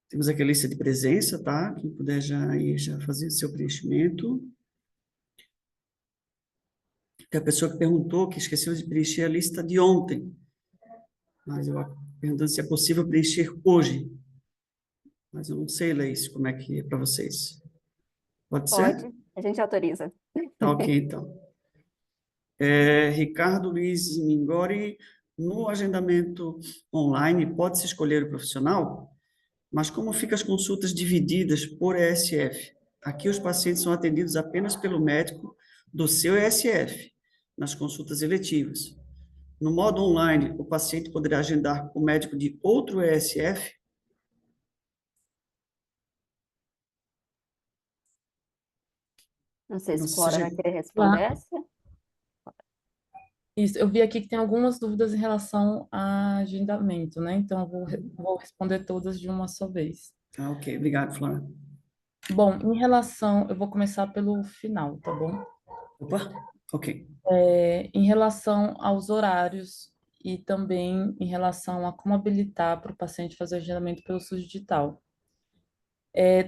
Temos aqui a lista de presença, tá? Quem puder já fazer seu preenchimento. Tem a pessoa que perguntou que esqueceu de preencher a lista de ontem, mas eu perguntando se é possível preencher hoje. Mas eu não sei, Leis, como é que é para vocês. Pode ser? Pode, a gente autoriza. Tá ok, então. Ricardo Luiz Mingori, no agendamento online, pode-se escolher o profissional, mas como ficam as consultas divididas por ESF? Aqui os pacientes são atendidos apenas pelo médico do seu ESF, nas consultas eletivas. No modo online, o paciente poderá agendar com o médico de outro ESF? Não sei Não se sei Flora se vai querer Lá. responder essa. Isso, eu vi aqui que tem algumas dúvidas em relação a agendamento, né? Então, vou responder todas de uma só vez. Ah, ok. Obrigado, Flora. Bom, em relação, eu vou começar pelo final, tá bom? Opa, ok. Em relação aos horários e também em relação a como habilitar para o paciente fazer o agendamento pelo SUS digital.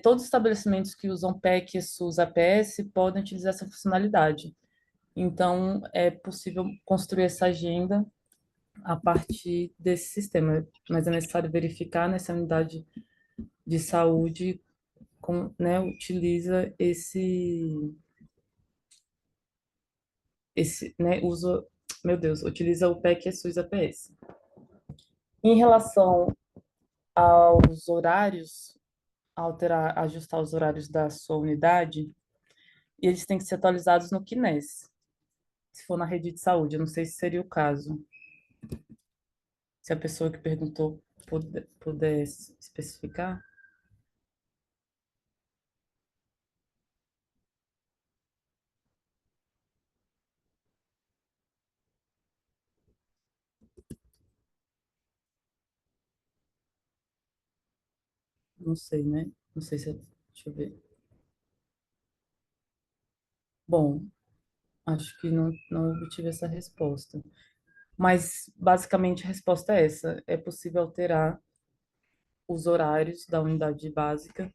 Todos os estabelecimentos que usam PEC, SUS, APS podem utilizar essa funcionalidade. Então, é possível construir essa agenda a partir desse sistema, mas é necessário verificar, né, se a unidade de saúde né, utiliza né, meu Deus, utiliza o PEC SUS APS. Em relação aos horários, ajustar os horários da sua unidade, eles têm que ser atualizados no QNES, se for na rede de saúde. Eu não sei se seria o caso. Se a pessoa que perguntou puder especificar. Não sei, né? Não sei se... Deixa eu ver. Bom, Acho que não obtive essa resposta. Mas, basicamente, a resposta é essa. É possível alterar os horários da unidade básica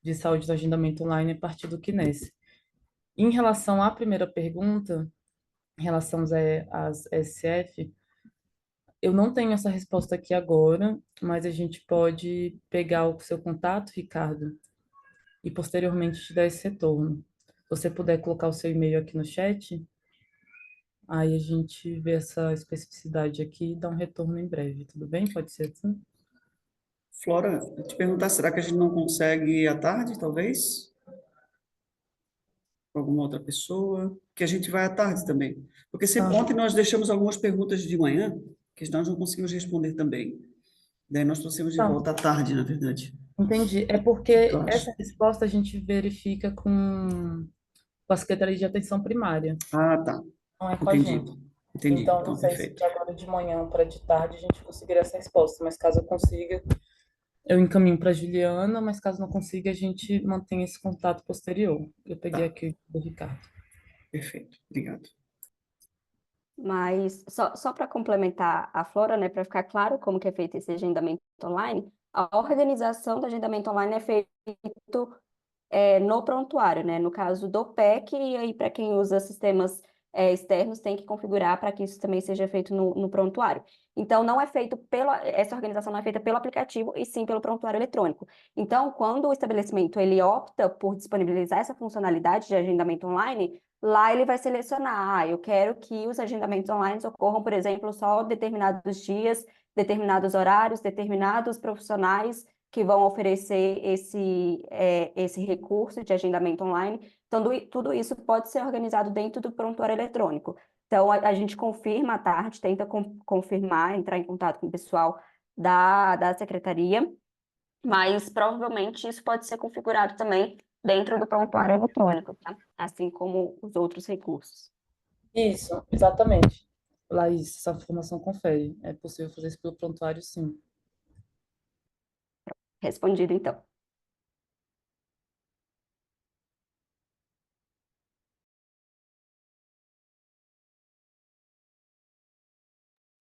de saúde do agendamento online a partir do QNES. Em relação à primeira pergunta, em relação às SF, eu não tenho essa resposta aqui agora, mas a gente pode pegar o seu contato, Ricardo, e posteriormente te dar esse retorno. Se você puder colocar o seu e-mail aqui no chat, aí a gente vê essa especificidade aqui e dá um retorno em breve, tudo bem? Pode ser assim? Flora, eu te perguntar, será que a gente não consegue ir à tarde, talvez? Com alguma outra pessoa? Que a gente vai à tarde também. Porque sempre, Ah, ontem nós deixamos algumas perguntas de manhã, que nós não conseguimos responder também. Daí nós trouxemos de tá. volta à tarde, na verdade. Entendi. É O que tu porque acha? essa resposta a gente verifica com a Secretaria de Atenção Primária, Ah, tá. não é com a Entendi. gente. Entendi. Então, não Então, sei se perfeito. de agora de manhã para de tarde a gente conseguiria essa resposta, mas caso eu consiga, eu encaminho para a Juliana, mas caso não consiga, a gente mantém esse contato posterior. Eu peguei Tá. aqui do Ricardo. Perfeito. Obrigado. Mas só para complementar a Flora, né, para ficar claro como que é feito esse agendamento online, a organização do agendamento online é feito no prontuário, né? No caso do PEC, e aí para quem usa sistemas externos tem que configurar para que isso também seja feito no prontuário. Então, não é feito essa organização não é feita pelo aplicativo, e sim pelo prontuário eletrônico. Então, quando o estabelecimento ele opta por disponibilizar essa funcionalidade de agendamento online, lá ele vai selecionar, eu quero que os agendamentos online ocorram, por exemplo, só determinados dias, determinados horários, determinados profissionais que vão oferecer esse recurso de agendamento online. Então, tudo isso pode ser organizado dentro do prontuário eletrônico. Então, a gente confirma à tarde, tenta confirmar, entrar em contato com o pessoal da secretaria, mas provavelmente isso pode ser configurado também dentro do prontuário eletrônico, tá? Assim como os outros recursos. Isso, exatamente. Laís, essa informação confere. É possível fazer isso pelo prontuário, sim. Respondido, então.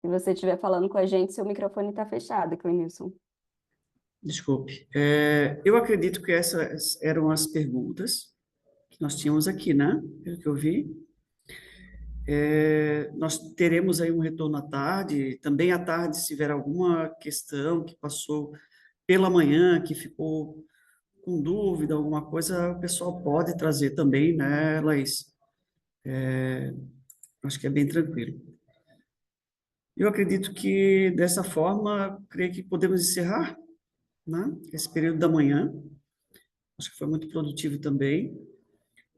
Se você estiver falando com a gente, seu microfone está fechado, Clenilson. Desculpe. Eu acredito que essas eram as perguntas que nós tínhamos aqui, né? Pelo que eu vi. Nós teremos aí um retorno à tarde. Também à tarde, se tiver alguma questão que passou pela manhã, que ficou com dúvida, alguma coisa, o pessoal pode trazer também, né, Laís? Acho que é bem tranquilo. Eu acredito que, dessa forma, creio que podemos encerrar, né, esse período da manhã. Acho que foi muito produtivo também.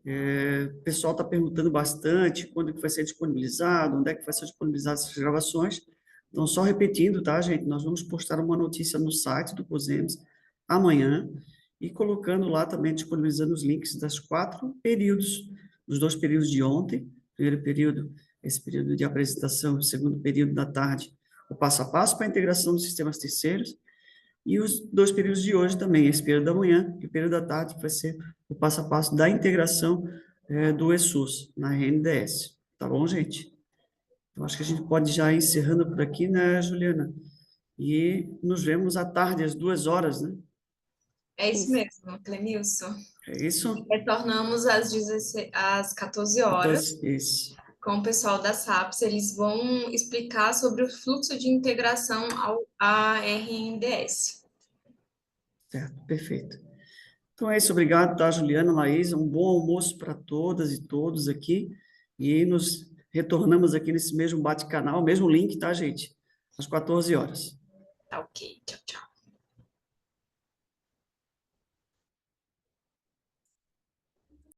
O pessoal está perguntando bastante quando que vai ser disponibilizado, onde é que vai ser disponibilizado essas gravações. Então, só repetindo, tá, gente? Nós vamos postar uma notícia no site do COSEMS amanhã e colocando lá também, disponibilizando os links das 4 períodos, dos 2 períodos de ontem. Primeiro período, esse período de apresentação, o segundo período da tarde, o passo a passo para a integração dos sistemas terceiros. E os 2 períodos de hoje também, esse período da manhã e o período da tarde, que vai ser o passo a passo da integração do ESUS na RNDS. Tá bom, gente? Eu acho que a gente pode já ir encerrando por aqui, né, Juliana? E nos vemos à tarde, às 2 horas, né? É isso Isso. mesmo, Clenilson. É isso? Retornamos às 14 horas Isso. com o pessoal da SAPS. Eles vão explicar sobre o fluxo de integração à RNDS. Certo, perfeito. Então é isso, obrigado, tá, Juliana, Laís? Um bom almoço para todas e todos aqui. E nos retornamos aqui nesse mesmo bate-canal, mesmo link, tá, gente? Às 14 horas. Tá ok.